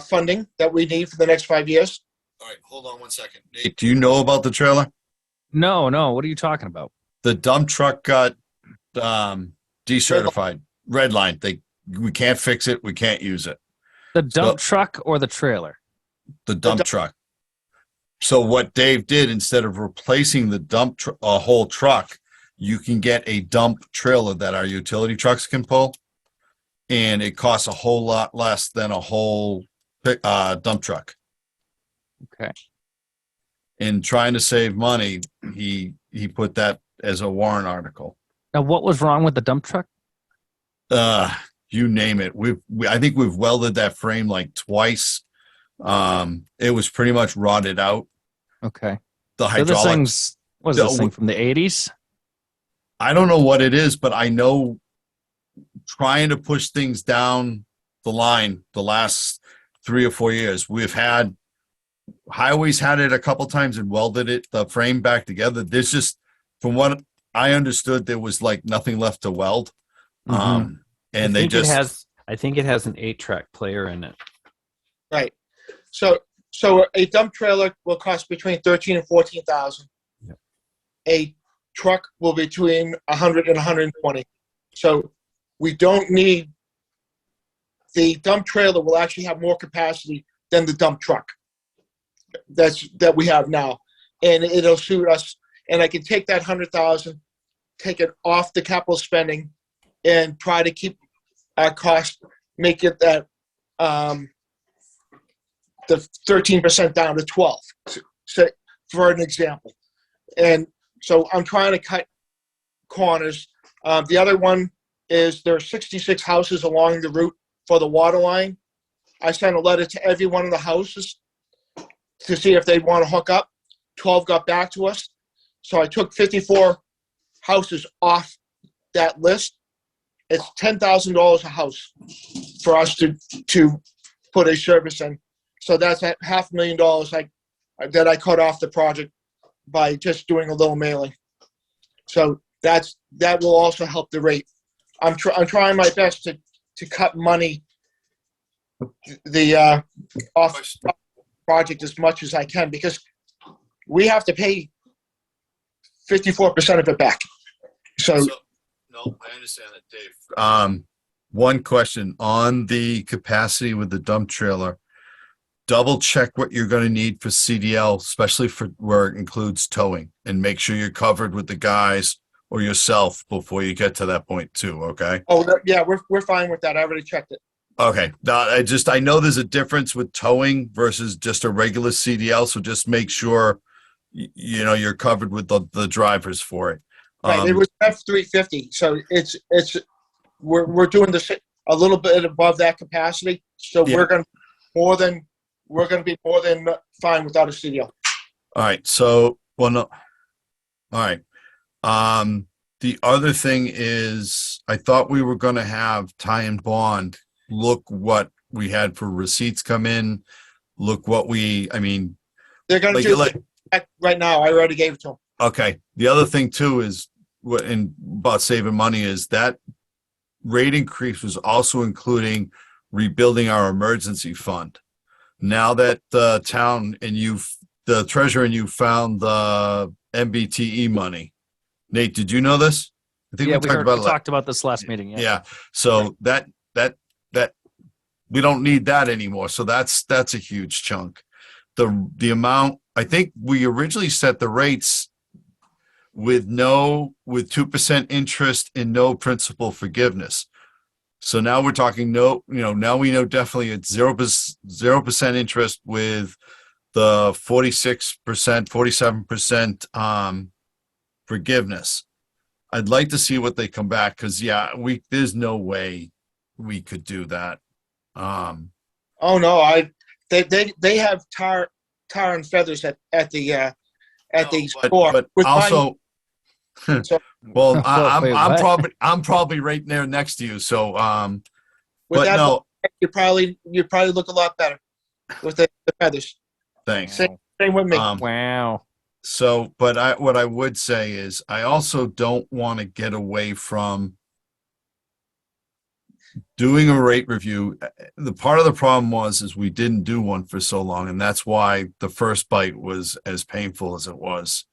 funding that we need for the next 5 years. All right, hold on one second. Nate, do you know about the trailer? No, no. What are you talking about? The dump truck got decertified, red line. We can't fix it. We can't use it. The dump So- truck or the trailer? The dump truck. So what Dave did, instead of replacing the a whole truck, you can get a dump trailer that our utility trucks can pull, and it costs a whole lot less than a whole dump truck. Okay. In trying to save money, he put that as a warrant article. Now, what was wrong with the dump truck? You name it. I think we've welded that frame like twice. It was pretty much rotted out. Okay. The So this hydraulics. thing's, what is this thing from the 80s? I don't know what it is, but I know trying to push things down the line the last 3 or 4 years, Highways had it a couple times and welded the frame back together. There's just, from what I understood, there was like nothing left to weld. Mhm. And I think it has an 8-track player in it. Right. So a dump trailer will cost between 13 and 14,000. Yep. A truck will be between 100 and 120. So we don't need, the dump trailer will actually have more capacity than the dump truck that we have now, and it'll suit us. And I can take that 100,000, take it off the capital spending, and try to keep our cost, make it that the 13% down to 12, so, for an example. And so I'm trying to cut corners. The other one is there are 66 houses along the route for the water line. I sent a letter to every one of the houses to see if they want to hook up. 12 got back to us. So I took 54 houses off that list. It's $10,000 a house for us to put a service in. So that's at $500,000 that I cut off the project by just doing a little mailing. So that will also help the rate. I'm trying my best to cut money off project as much as I can, because we have to pay 54% of it back. So no, I understand that, Dave. One question on the capacity with the dump trailer. Double check what you're going to need for CDL, especially for where it includes towing, and make sure you're covered with the guys or yourself before you get to that point too. Okay. yeah, we're fine with that. I already checked it. Okay. Now, I know there's a difference with towing versus just a regular CDL. So just make sure, you're covered with the drivers for it. Right. It was F350. So we're doing a little bit above that capacity. So Yeah. we're going to be more than fine without a CDL. All right. So, well, no. All right. The other thing is, I thought we were going to have Ty and Bond look what we had for receipts come in. Look what They're going to like- do like- it right now. I already gave it to them. Okay. The other thing too is about saving money is that rate increase was also including rebuilding our emergency fund. Now that the town and the treasurer and you found the MBTE money. Nate, did you know this? I think Yeah, we talked about this last meeting. Yeah. Yeah. So that we don't need that anymore. So that's a huge chunk. The amount, I think we originally set the rates with 2% interest and no principal forgiveness. So now we're talking now we know definitely it's 0% interest with the 46%, 47% forgiveness. I'd like to see what they come back, because there's no way we could do that. Oh no, they have tar and feathers at the store. But With also, So- well, Wait, I'm probably right there next to you. So, with but that, no, you probably look a lot better with the feathers. thanks. Same with me. Wow. So, but what I would say is I also don't want to get away from doing a rate review, the part of the problem is we didn't do one for so long, and that's why the first bite was as painful as it was.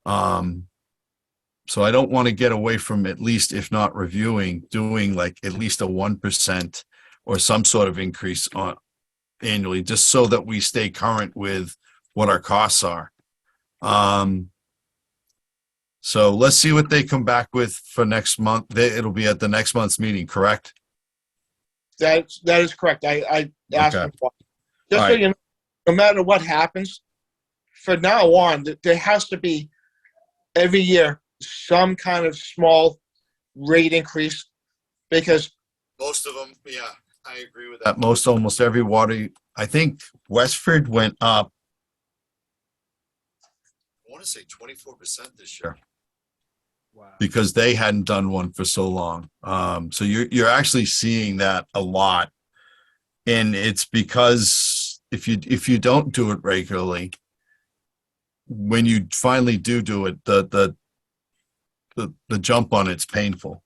So I don't want to get away from, at least if not reviewing, doing like at least a 1% or some sort of increase on annually, just so that we stay current with what our costs are. So let's see what they come back with for next month. It'll be at the next month's meeting, correct? That is correct. I asked Okay. him for it. Just so Alright. you know, no matter what happens, from now on, there has to be every year some kind of small rate increase, because Most of them, yeah, I agree with that. Almost every water, I think Westford went up, I want to say 24% this year, Wow. because they hadn't done one for so long. So you're actually seeing that a lot. And it's because if you don't do it regularly, when you finally do it, the jump on it's painful.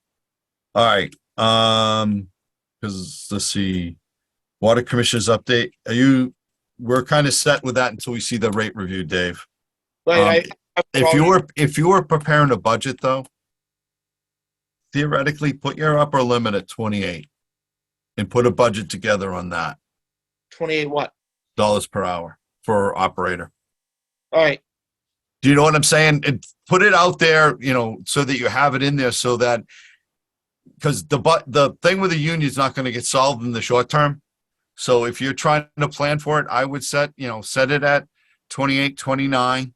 All right. Because let's see, Water Commissioners update. We're kind of set with that until we see the rate review, Dave. right, If you were preparing a budget though, theoretically put your upper limit at 28 and put a budget together on that, 28 what? dollars per hour for operator. All right. Do you know what I'm saying? And put it out there, so that you have it in there, so that, because the thing with the union is not going to get solved in the short term. So if you're trying to plan for it, I would set it at 28, 29.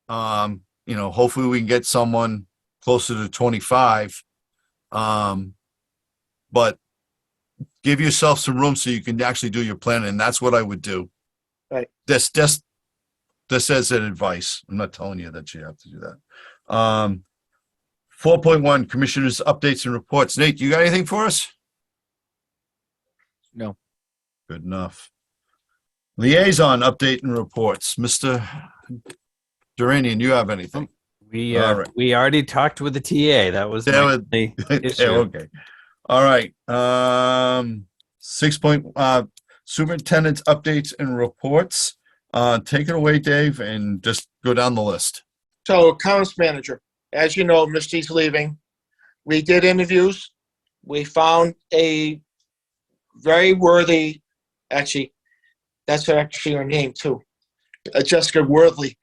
Hopefully we can get someone closer to 25. But give yourself some room so you can actually do your planning, and that's what I would do. Right. This as an advice. I'm not telling you that you have to do that. 4.1, Commissioners' updates and reports. Nate, you got anything for us? No. Good enough. Liaison update and reports. Mr. Duranian, you have anything? We All right. we already talked with the TA. That was There my we- only issue. Okay. All right. 6. Superintendent's updates and reports. Take it away, Dave, and just go down the list. So, accounts manager, as you know, Misty's leaving. We did interviews. We found a very worthy, actually, that's actually her name too, Jessica Worthy.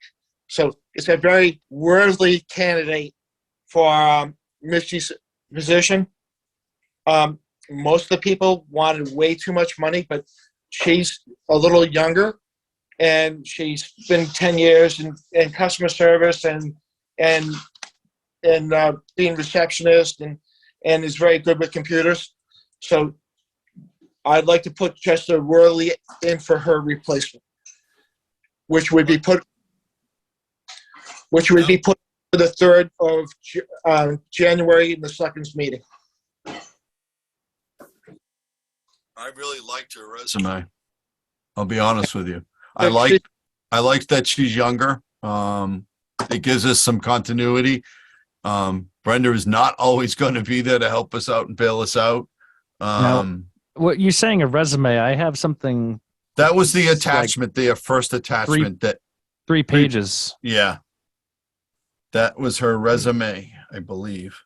So it's a very worthy candidate for Misty's position. Most of the people wanted way too much money, but she's a little younger, and she's been 10 years in customer service and being receptionist and is very good with computers. So I'd like to put Jessica Worley in for her replacement, which would be put for the 3rd of January in the selectmen's meeting. I really liked her resume. I'll be honest with you. I But like that she's younger. It gives us some continuity. Brenda is not always going to be there to help us out and bail us out. What you're saying, a resume? I have something That was the attachment, the first attachment. 3 pages. Yeah. That was her resume, I believe.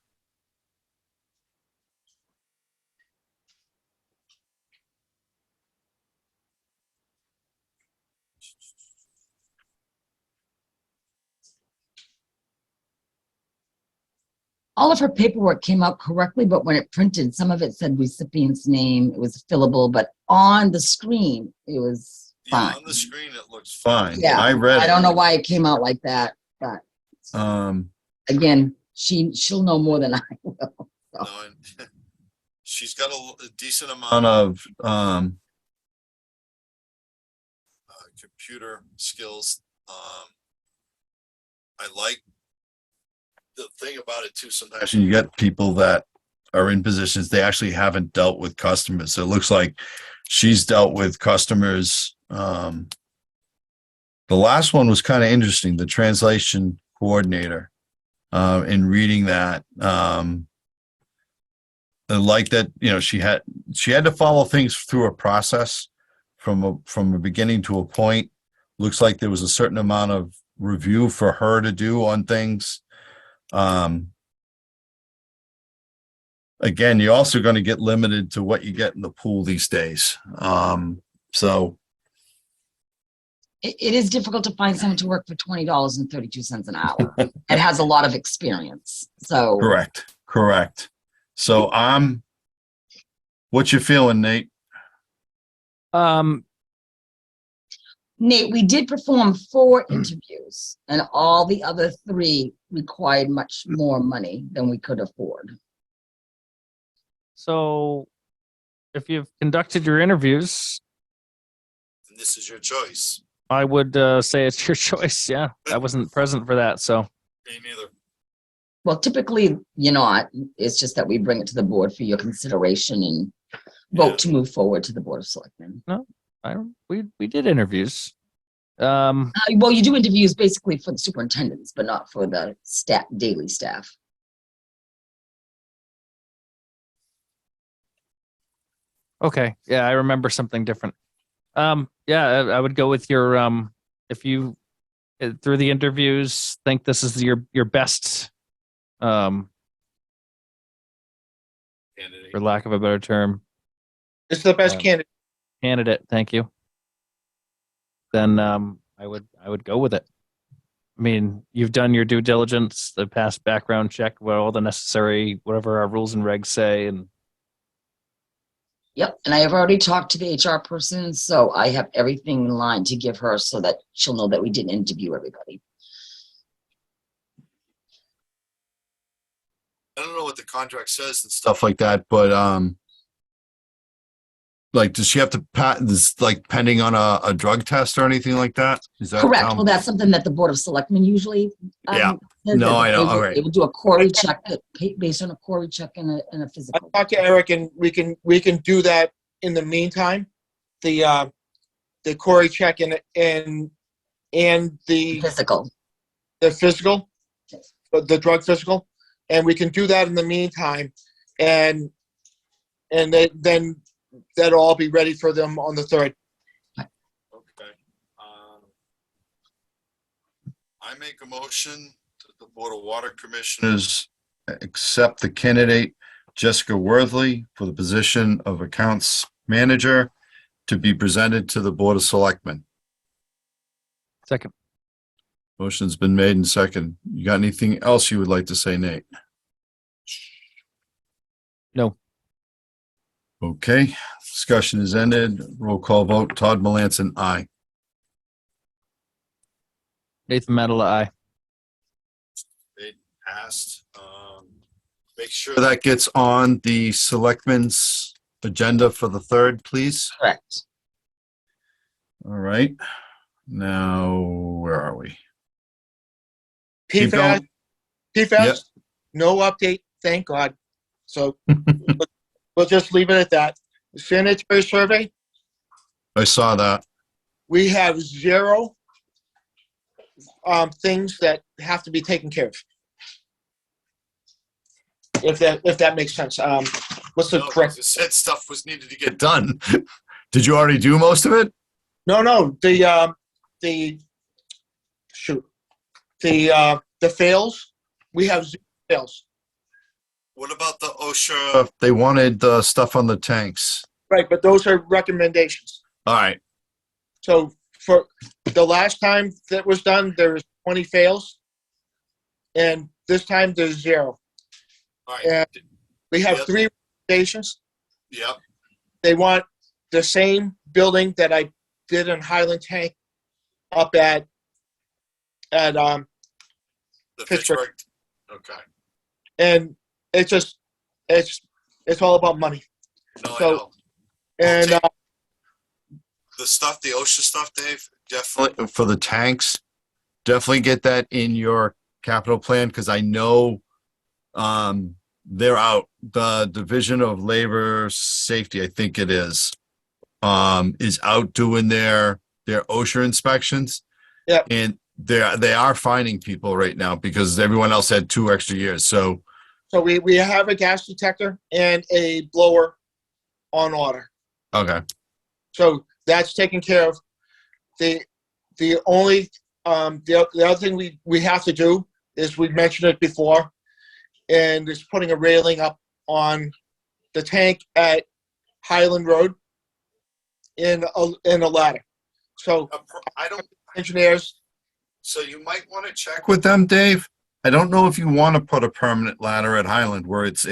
All of her paperwork came out correctly, but when it printed, some of it said recipient's name. It was fillable, but on the screen, it was fine. On the screen, it looks fine. Yeah, I read it. I don't know why it came out like that, but again, she'll know more than I will. No, and she's got a decent amount of computer skills. I like the thing about it too. Sometimes when you get people that are in positions, they actually haven't dealt with customers. So it looks like she's dealt with customers. The last one was kind of interesting. The translation coordinator. In reading that, like that, she had to follow things through a process from a beginning to a point. Looks like there was a certain amount of review for her to do on things. Again, you're also going to get limited to what you get in the pool these days. So It is difficult to find someone to work for $20.32 an hour and has a lot of experience. So correct. So what you feeling, Nate? Nate, we did perform 4 interviews and all the other 3 required much more money than we could afford. So if you've conducted your interviews, And this is your choice. I would say it's your choice. Yeah, I wasn't present for that. So Me neither. Well, typically, you're not. It's just that we bring it to the board for your consideration and vote to move forward to the Board of Selectmen. we did interviews. Well, you do interviews basically for the superintendents, but not for the daily staff. Okay. Yeah, I remember something different. Yeah, I would go with your if you through the interviews think this is your best for lack of a better term It's the best candidate. candidate, thank you. Then I would go with it. I mean, you've done your due diligence, the past background check, what all the necessary whatever our rules and regs say, and Yep, and I have already talked to the HR person, so I have everything in line to give her so that she'll know that we didn't interview everybody. I don't know what the contract says and stuff like that, but like, does she have to this like pending on a drug test or anything like that? Is that Correct. how- Well, that's something that the Board of Selectmen usually. Yeah. says No, that I know. they will- All right. They will do a Corey check based on a Corey check and a I physical. talked to Eric, and we can do that in the meantime. The Corey check and the Physical. physical, Yes. the drug physical, and we can do that in the meantime, and then that'll all be ready for them on the 3rd. Okay. I make a motion that the Board of Water Commissioners accept the candidate Jessica Worthley for the position of Accounts Manager to be presented to the Board of Selectmen. second. Motion's been made and second. You got anything else you would like to say, Nate? No. Okay, discussion is ended. Roll call vote. Todd Melanson, aye. Nathan Medela, aye. It passed. Make sure that gets on the selectmen's agenda for the 3rd, please. Correct. All right. Now, where are we? Keep PFAS, going. PFAS, no update, thank God. So we'll just leave it at that. Sanitary survey, I saw that. we have 0 things that have to be taken care of. If that makes sense. What's the correct? You said stuff was needed to get done. Did you already do most of it? No, the fails, we have 0 fails. What about the OSHA? They wanted the stuff on the tanks. Right, but those are recommendations. All right. So for the last time that was done, there was 20 fails. And this time there's 0. All Yeah. right. We have Yep. 3 recommendations. Yep. They want the same building that I did in Highland Tank up at The Pittsburgh. Pittsburgh. Okay. and it's all about money. No, So- I know. And The stuff, the OSHA stuff, Dave, definitely for the tanks, definitely get that in your capital plan because I know they're out. The Division of Labor Safety, I think it is out doing their OSHA inspections. Yep. And they are finding people right now because everyone else had 2 extra years. So So we have a gas detector and a blower on order. Okay. So that's taken care of. The only the other thing we have to do is, we mentioned it before, and is putting a railing up on the tank at Highland Road in a ladder. So I don't. engineers, So you might want to check with them, Dave. I don't know if you want to put a permanent ladder at Highland where it's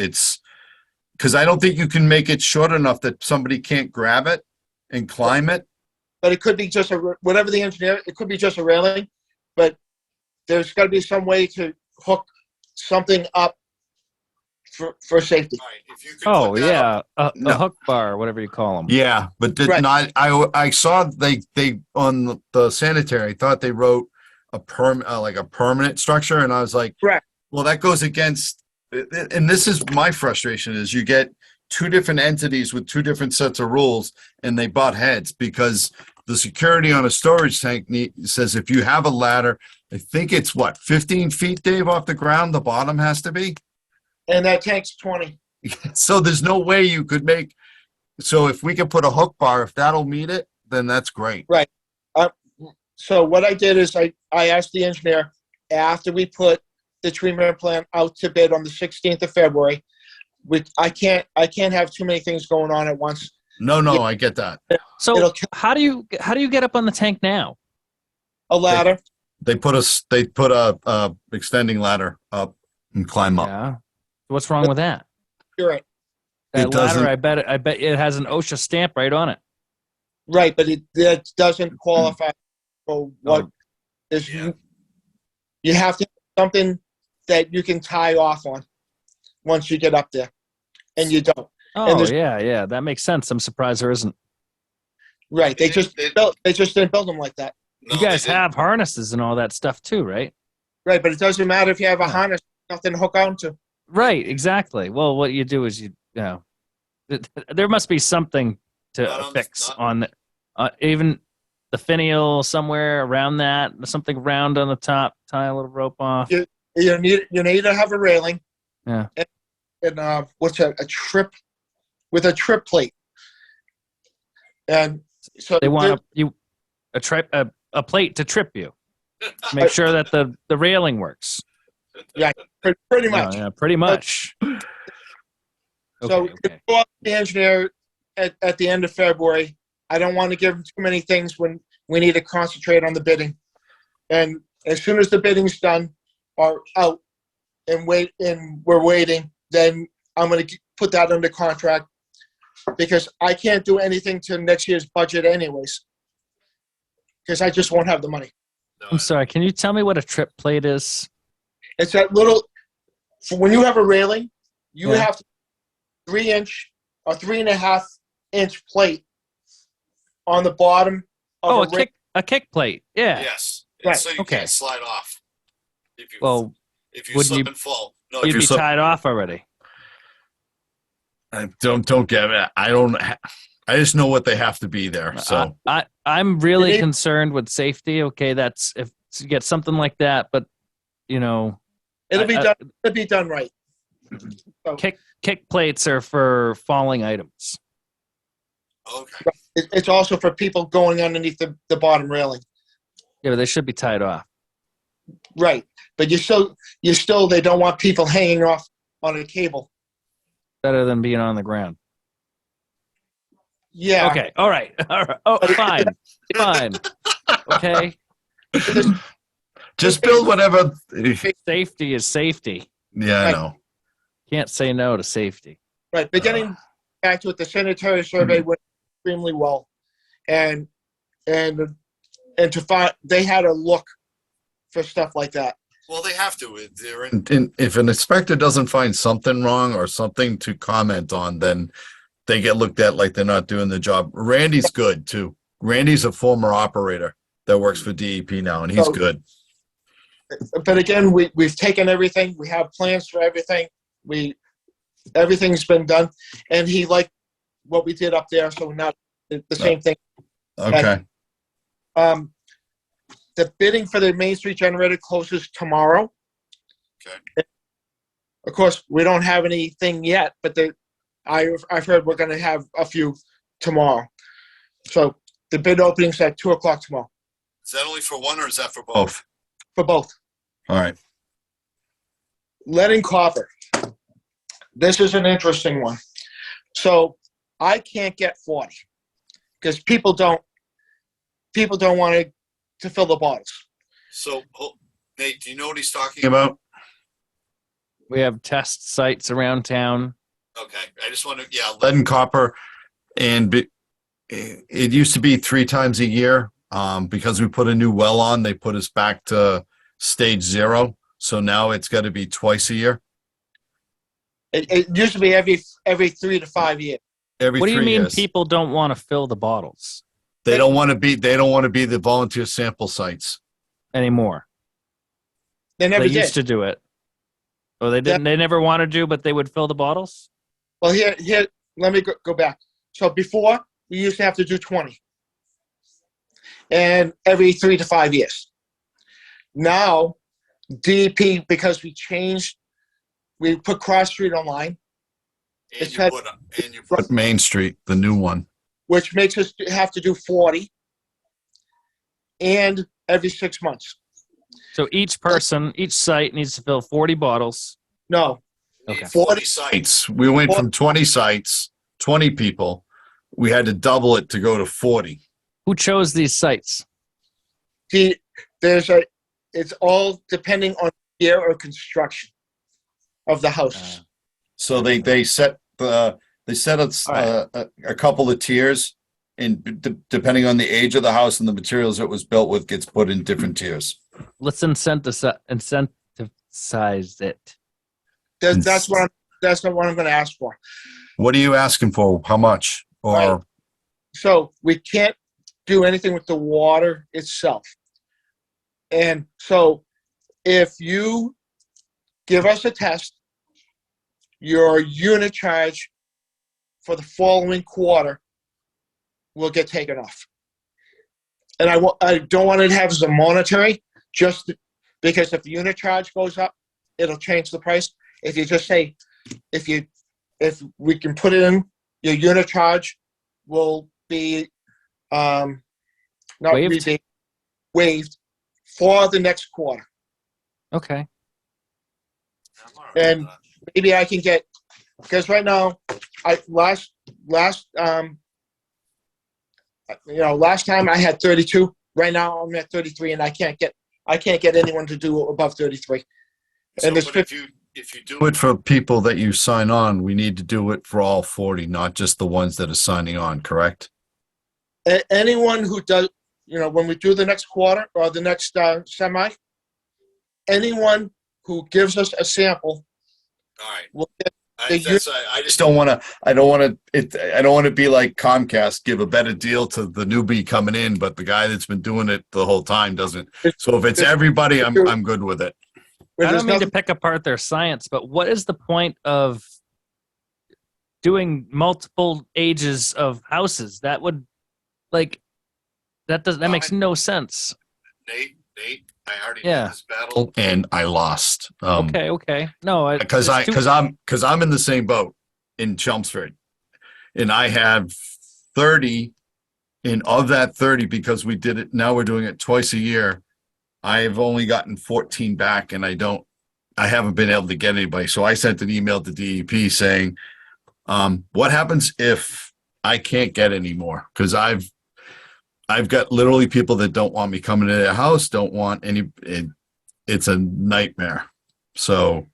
because I don't think you can make it short enough that somebody can't grab it and climb it. but it could be just whatever the engineer, it could be just a railing, but there's got to be some way to hook something up for safety. If you could Oh put that up- yeah, No. a hook bar, whatever you call them. Yeah, but did Right. not. I saw they on the sanitary. I thought they wrote a like a permanent structure, and I was like, Correct. well, that goes against. And this is my frustration: is you get two different entities with two different sets of rules, and they butt heads because the security on a storage tank says if you have a ladder, I think it's what 15 feet, Dave, off the ground. The bottom has to be. And that tank's 20. So there's no way you could make. So if we could put a hook bar, if that'll meet it, then that's great. So what I did is I asked the engineer, after we put the treatment plant out to bid on the 16th of February, I can't have too many things going on at once. No, I get that. So It'll kill how do you get up on the tank now? a ladder. They put a extending ladder up and climb up. Yeah. What's wrong with that? You're right. That It doesn't- ladder, I bet it has an OSHA stamp right on it. Right, but it doesn't qualify for what Oh. is. Yeah. You have to have something that you can tie off on once you get up there, and you don't. Oh there's- yeah, that makes sense. I'm surprised there isn't. Right, they just didn't build them like that. You guys have harnesses and all that stuff too, right? Right, but it doesn't matter if you have a Yeah. harness, nothing to hook onto. Right, exactly. Well, what you do is you know, there must be something to Not on- fix not- on even the finial somewhere around that, something round on the top, tie a little rope off. Yeah. You need to have a railing. Yeah. And what's a trip with a trip plate. And so They want a plate to trip you. Make sure that the railing works. pretty much. Yeah, pretty much. So Okay. go up to the engineer at the end of February. I don't want to give him too many things when we need to concentrate on the bidding. And as soon as the bidding's done or out and we're waiting, then I'm going to put that under contract, because I can't do anything to next year's budget anyways, because I just won't have the money. I'm sorry. Can you tell me what a trip plate is? It's that little, when you have a railing, you Yeah. have to 3-inch or 3.5-inch plate on the bottom of Oh, a railing. a kick plate. Yeah. Yes. Right. So you Okay. can't slide off. Well, if you wouldn't slip you- and fall. No, you'd if you be slip, tied off already. don't get it. I just know what they have to be there. So I'm really You need- concerned with safety. Okay, that's if you get something like that, but you know, It'll be I- done. It'll be done right. So kick plates are for falling items. okay. it's also for people going underneath the bottom railing. Yeah, but they should be tied off. Right, but you still they don't want people hanging off on a cable. Better than being on the ground. Yeah. Okay. All right. All right. Oh, fine. Fine. Okay. Just build whatever. Safety is safety. Yeah, I Right. know. Can't say no to safety. Right, but getting back to it, the sanitary survey went extremely well, and to find they had a look for stuff like that. Well, they have to. If an inspector doesn't find something wrong or something to comment on, then they get looked at like they're not doing the job. Randy's good too. Randy's a former operator that works for DEP now, and he's So- good. But again, we've taken everything. We have plans for everything. Everything's been done, and he liked what we did up there. So now the same thing. Okay. The bidding for the Main Street generator closes tomorrow. Okay. Of course, we don't have anything yet, but I've heard we're going to have a few tomorrow. So the bid opening's at 2:00 tomorrow Is that only for one or is that for both? for both. All right. Lead and copper. This is an interesting one. So I can't get 40 because people don't want to fill the bottles. So, Nate, do you know what he's talking about? We have test sites around town. Okay, I just want to, lead and copper, and it used to be 3 times a year. Because we put a new well on, they put us back to stage 0. So now it's got to be twice a year. It used to be every 3 to 5 years. Every What do you 3 mean years. people don't want to fill the bottles They don't want to be the volunteer sample sites. anymore? They never They did. used to do it. Oh, they didn't. They never wanted to, but they would fill the bottles. Well, here, let me go back. So before, we used to have to do 20. And every 3 to 5 years. Now, DEP, because we put Cross Street online, And you put Main Street, the new one. which makes us have to do 40 and every 6 months. So each person, each site needs to fill 40 bottles. No, Okay. 40 sites. We went from 20 sites, 20 people. We had to double it to go to 40. Who chose these sites? it's all depending on the year of construction of the houses. So they set a couple of tiers, and depending on the age of the house and the materials it was built with, gets put in different tiers. Let's incentivize it. That's what I'm going to ask for. What are you asking for? How much? Or Right. So we can't do anything with the water itself. And so if you give us a test, your unit charge for the following quarter will get taken off. And I don't want to have as a monetary, just because if the unit charge goes up, it'll change the price. If you just say, if we can put it in, your unit charge will be not Waived? waived for the next quarter. Okay. And maybe I can get, because right now, last time I had 32. Right now I'm at 33, and I can't get anyone to do above 33. And there's if you do it for people that you sign on, we need to do it for all 40, not just the ones that are signing on, correct? anyone who does, when we do the next quarter or the next semi, anyone who gives us a sample All right. will get I just don't want to. I don't want to be like Comcast, give a better deal to the newbie coming in, but the guy that's been doing it the whole time doesn't. So if it's everybody, I'm good with it. I don't mean to pick apart their science, but what is the point of doing multiple ages of houses? That would, that makes no sense. Nate, I already Yeah. did this battle and I lost. Okay. No, Because I'm in the same boat in Chelmsford, and I have 30, and of that 30, because we did it, now we're doing it twice a year. I've only gotten 14 back, and I haven't been able to get anybody. So I sent an email to DEP saying, what happens if I can't get any more? Because I've got literally people that don't want me coming to their house, don't want any, it's a nightmare. So,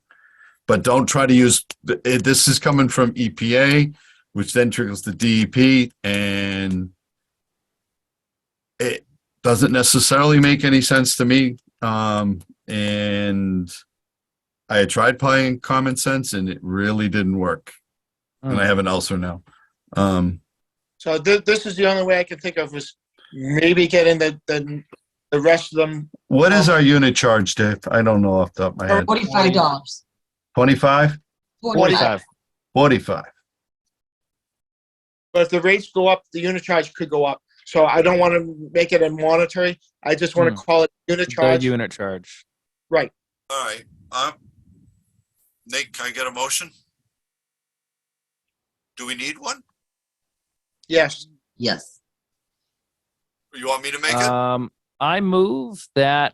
but don't try to use, this is coming from EPA, which then trickles to DEP, and it doesn't necessarily make any sense to me. And I had tried applying common sense, and it really didn't work. And I have an ulcer now. So this is the only way I can think of, is maybe getting the rest of them. What is our unit charge, Dave? I don't know off the top of my head. $45. 25? 45. 45. But if the rates go up, the unit charge could go up. So I don't want to make it a monetary. I just want to call it unit The charge. unit charge. Right. All right. Nate, can I get a motion? Do we need one? Yes. Yes. You want me to make it? I move that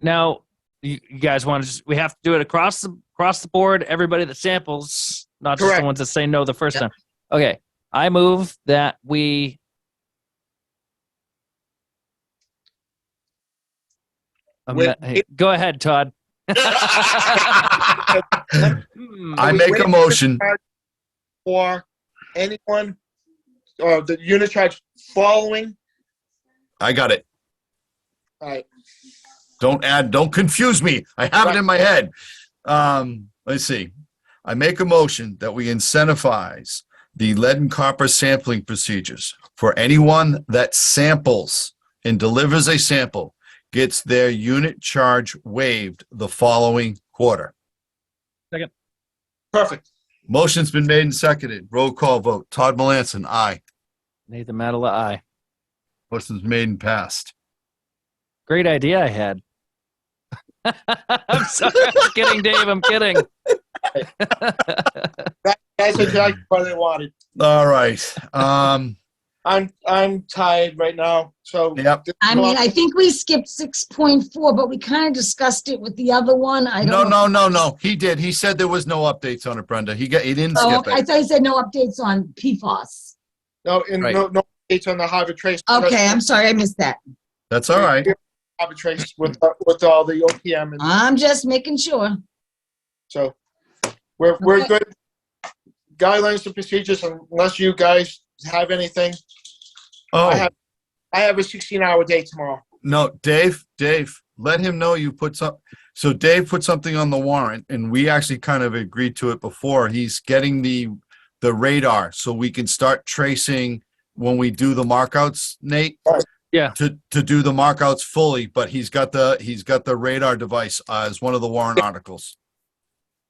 now you guys want to just, we have to do it across the board, everybody that samples, not just Correct. the ones that say no the first Yep. time. Okay. I move that we go ahead, Todd. I make a motion. For anyone or the unit charge following. I got it. All right. Don't confuse me. I have it in my head. Let's see. I make a motion that we incentivize the lead and copper sampling procedures for anyone that samples and delivers a sample gets their unit charge waived the following quarter. Perfect. Motion's been made and seconded. Roll call vote. Todd Melanson, aye. Nathan Madela, aye. Motion's made and passed. Great idea I had. I'm sorry. I'm kidding, Dave. I'm kidding. That's exactly what they wanted. All right. I'm tired right now. So Yep. I mean, I think we skipped 6.4, but we kind of discussed it with the other one. I don't know. No. He did. He said there was no updates on it, Brenda. He didn't Oh, skip I it. thought you said no updates on PFOS. no, and Right. no dates on the Harvard Trace. Okay, I'm sorry, I missed that. That's all right. Harvard Trace with all the OPM, and I'm just making sure. so we're Okay. good. Guidelines and procedures, unless you guys have anything. Oh, I have a 16-hour day tomorrow. no, Dave, let him know you put some. So Dave put something on the warrant and we actually kind of agreed to it before. He's getting the radar so we can start tracing when we do the markouts, Nate. Right. Yeah. To do the markouts fully, but he's got the radar device as one of the warrant articles.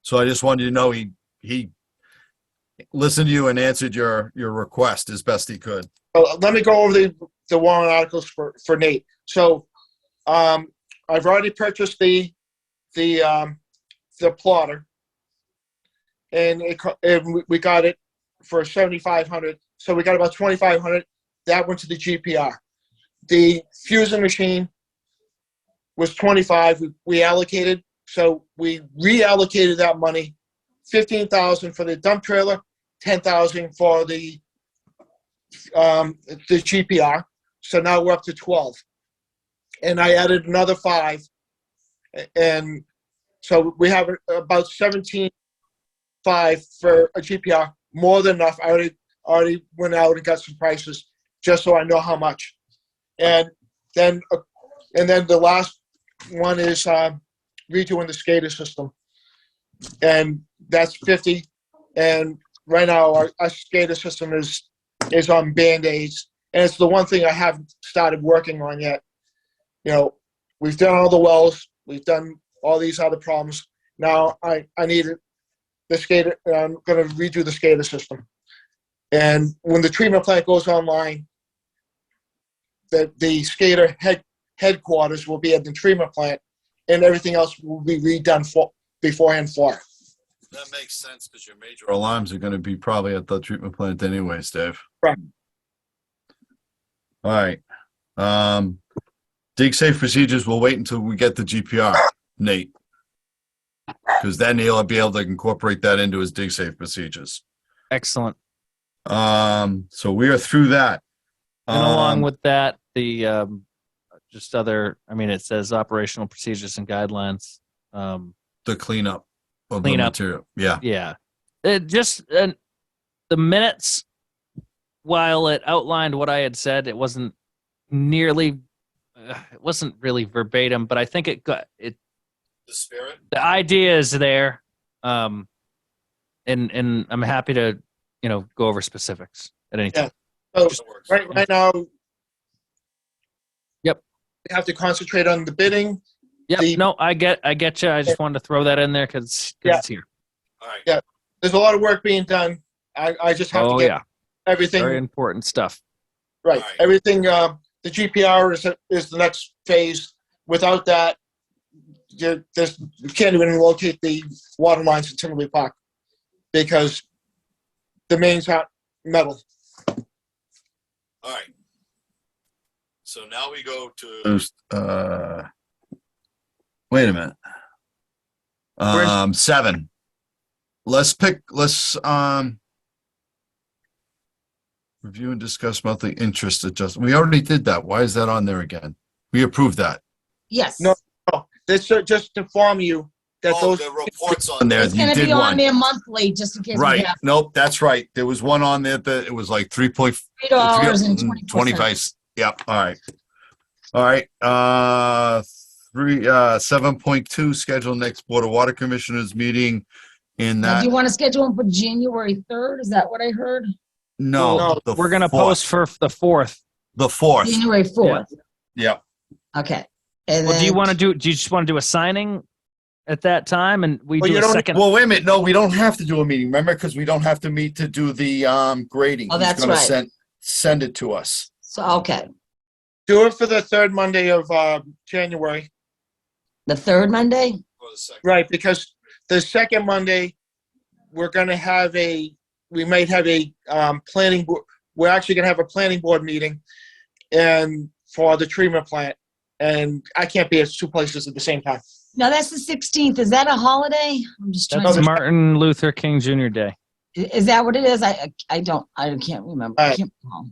So I just wanted you to know he listened to you and answered your request as best he could. Let me go over the warrant articles for Nate. So, I've already purchased the plotter, and we got it for $7,500. So we got about $2,500. That went to the GPR. The fusing machine was $25,000. We allocated, so we reallocated that money. $15,000 for the dump trailer, $10,000 for the GPR. So now we're up to 12. And I added another 5. And so we have about 17.5 for a GPR, more than enough. I already went out and got some prices just so I know how much. And then the last one is redoing the SCADA system. And that's 50. And right now our SCADA system is on Band-Aids. And it's the one thing I haven't started working on yet. You know, we've done all the wells, we've done all these other problems. Now I need the SCADA, I'm going to redo the SCADA system. And when the treatment plant goes online, the SCADA headquarters will be at the treatment plant, and everything else will be redone beforehand for it. That makes sense because your major alarms are going to be probably at the treatment plant anyways, Dave. Right. All right. Dig safe procedures, we'll wait until we get the GPR, Nate. Because then he'll be able to incorporate that into his dig safe procedures. Excellent. So we are through that. And along with that, the just other, I mean, it says operational procedures and guidelines. The cleanup of the Cleanup. material. Yeah. Yeah. It just, the minutes, while it outlined what I had said, it wasn't nearly, it wasn't really verbatim, but I think it got, it, The spirit. the idea is there. And I'm happy to, go over specifics at any time. So right now, Yep. we have to concentrate on the bidding. Yep. No, I get you. I just wanted to throw that in there because it's here. All right. Yeah. There's a lot of work being done. I just have to Oh get yeah. everything Very important stuff. right. Right. Everything. The GPR is the next phase. Without that, you can't even locate the water lines in Timberlake Park because the mains aren't metal. All right. So now we go to, wait a minute. 7. Let's review and discuss monthly interest adjustment. We already did that. Why is that on there again? We approved that. Yes. No. This just to inform you that those the reports on there. It's You gonna did be on one. there monthly, just in case we Right. have Nope, that's right. There was one on there that it was like $3.24. 25. Yep. All right. All right. 7.2 schedule next Board of Water Commissioners meeting in Now, that. do you want to schedule them for January 3rd? Is that what I heard? No, the We're gonna 4th. post for the 4th. The 4th. January 4th. Yep. Okay. And Well, do you then- want to do you just want to do a signing at that time and we Well, do you a don't- second? Well, wait a minute. No, we don't have to do a meeting. Remember, because we don't have to meet to do the grading. Oh, He's that's gonna right. send it to us. So, okay. do it for the third Monday of January. The third Monday? Right, because the second Monday, we might have a planning board, we're actually gonna have a planning board meeting and for the treatment plant. And I can't be at two places at the same time. No, that's the 16th. Is that a holiday? I'm just trying That's to. Martin Luther King Jr. Day. Is that what it is? I can't remember. I Right. can't recall.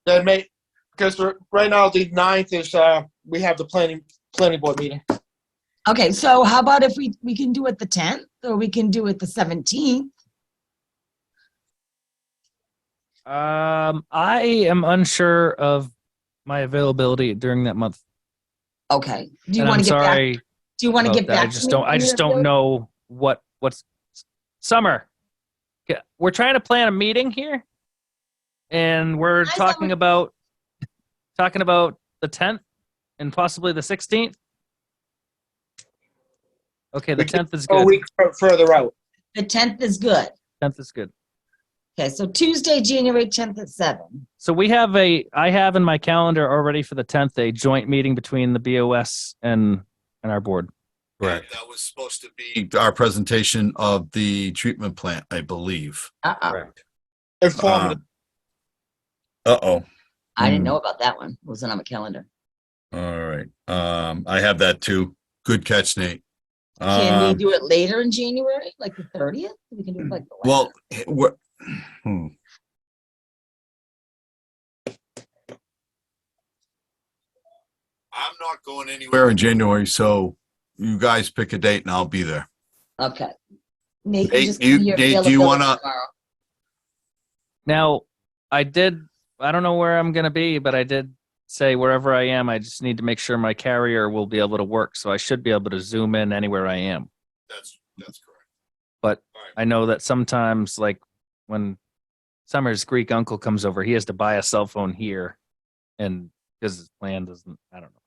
That may, because right now the 9th is, we have the planning board meeting. Okay, so how about if we can do it the 10th or we can do it the 17th? I am unsure of my availability during that month. Okay. Do you And want I'm to get back? sorry Do you want to about get that. back? I just don't know what's Summer. We're trying to plan a meeting here, and we're Hi, talking Summer. about the 10th and possibly the 16th. Okay, the We can 10th is A good. week further out. The 10th is good. 10th is good. Okay, so Tuesday, January 10th at 7. So I have in my calendar already for the 10th a joint meeting between the BOS and our board. Correct. That was supposed to be our presentation of the treatment plant, I believe. Informative. Uh-oh. I didn't know about that one. It wasn't on my calendar. All right. I have that too. Good catch, Nate. Can we do it later in January, like the 30th? We can do it like the Well, last. I'm not going anywhere in January, so you guys pick a date and I'll be there. Okay. Nate, Nate, just give me your Nate, do you availability wanna- tomorrow. Now, I don't know where I'm going to be, but I did say wherever I am, I just need to make sure my carrier will be able to work. So I should be able to zoom in anywhere I am. That's correct. But All right. I know that sometimes, like when Summer's Greek uncle comes over, he has to buy a cell phone here, and because his plan doesn't, I don't know.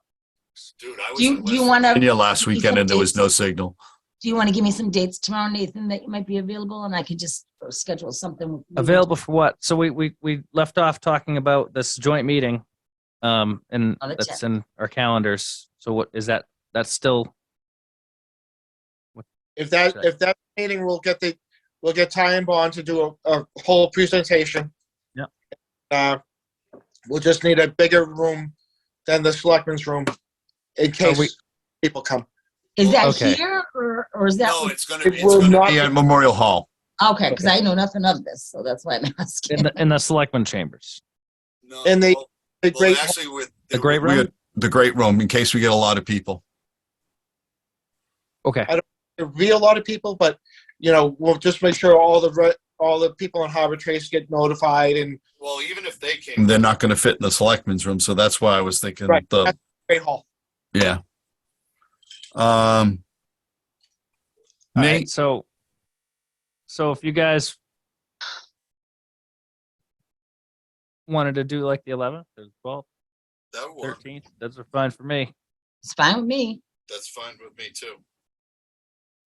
Dude, I was Do you want to? Virginia last weekend and there was no signal. Do you want to give me some dates tomorrow, Nathan, that you might be available, and I could just schedule something? with you? Available for what? So we left off talking about this joint meeting, and On the that's 10th. in our calendars. So what is that? That's still If that meeting, we'll get Ty and Bond to do a whole presentation. Yep. We'll just need a bigger room than the selectmen's room in case we- people come. Is that Okay. here or is that? No, it's gonna It will not be at Memorial Hall. Okay, because I know nothing of this, so that's why I'm asking. in the selectman chambers. No, And the well, great, actually with The great room? The great room, in case we get a lot of people. Okay. there'll be a lot of people, but we'll just make sure all the people in Harbor Trace get notified and Well, even if they came, they're not gonna fit in the selectmen's room, so that's why I was thinking Right. Great Hall. yeah. All right, Nate, so if you guys wanted to do like the 11th or 12th, that would work. 13th, those are fine for me. It's fine with me. That's fine with me too.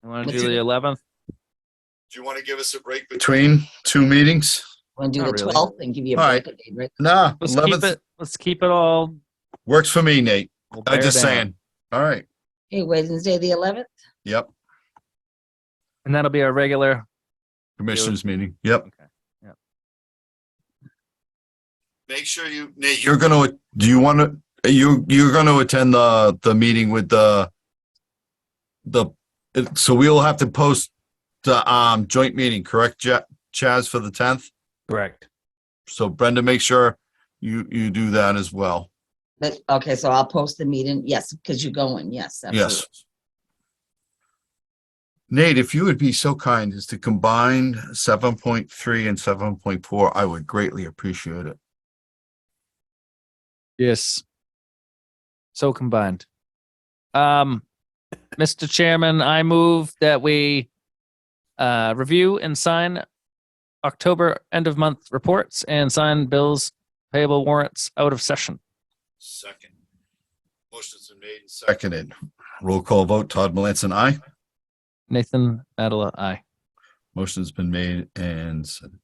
You want to What's do the your- 11th? Do you want to give us a break between two meetings? Want to do Not the really. 12th and give you a All break? Okay, right? Nah, Let's 11th keep it all. works for me, Nate. we'll I'm bear just down. saying. All right. Okay, Wednesday, the 11th? Yep. And that'll be our regular. Commissioners meeting. Yep. Okay. Yep. Make sure Nate, you're gonna, do you want to, you're gonna attend the meeting with so we'll have to post the, joint meeting, correct, Chaz, for the 10th? Correct. So Brenda, make sure you do that as well. Okay, so I'll post the meeting. Yes, because you're going. Yes, absolutely. Yes. Nate, if you would be so kind as to combine 7.3 and 7.4, I would greatly appreciate it. Yes. So combined. Mr. Chairman, I move that we review and sign October end of month reports and sign bills, payable warrants out of session. Second. Motion's been made and seconded. Roll call vote, Todd Melanson, aye. Nathan Adela, aye. Motion's been made and seconded.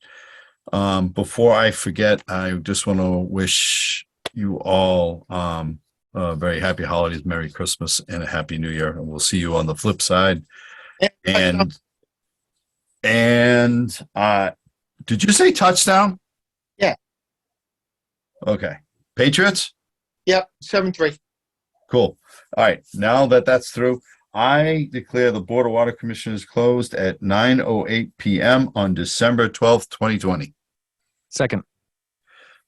Before I forget, I just want to wish you all a very happy holidays, Merry Christmas, and a Happy New Year. And we'll see you on the flip side. And did you say touchdown? Yeah. Okay. Patriots? Yep, 7-3. Cool. All right. Now that that's through, I declare the Board of Water Commissioners closed at 9:08 p.m. on December 12th, 2020. Second.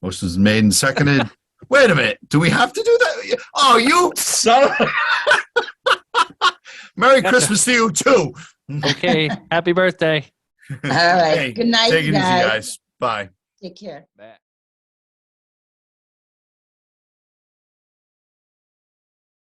Motion's made and seconded. Wait a minute. Do we have to do that? Oh, you son of Merry Christmas to you too. Okay. Happy birthday. All right. Hey, Good night, take it easy, guys. guys. Bye. Take care. Back.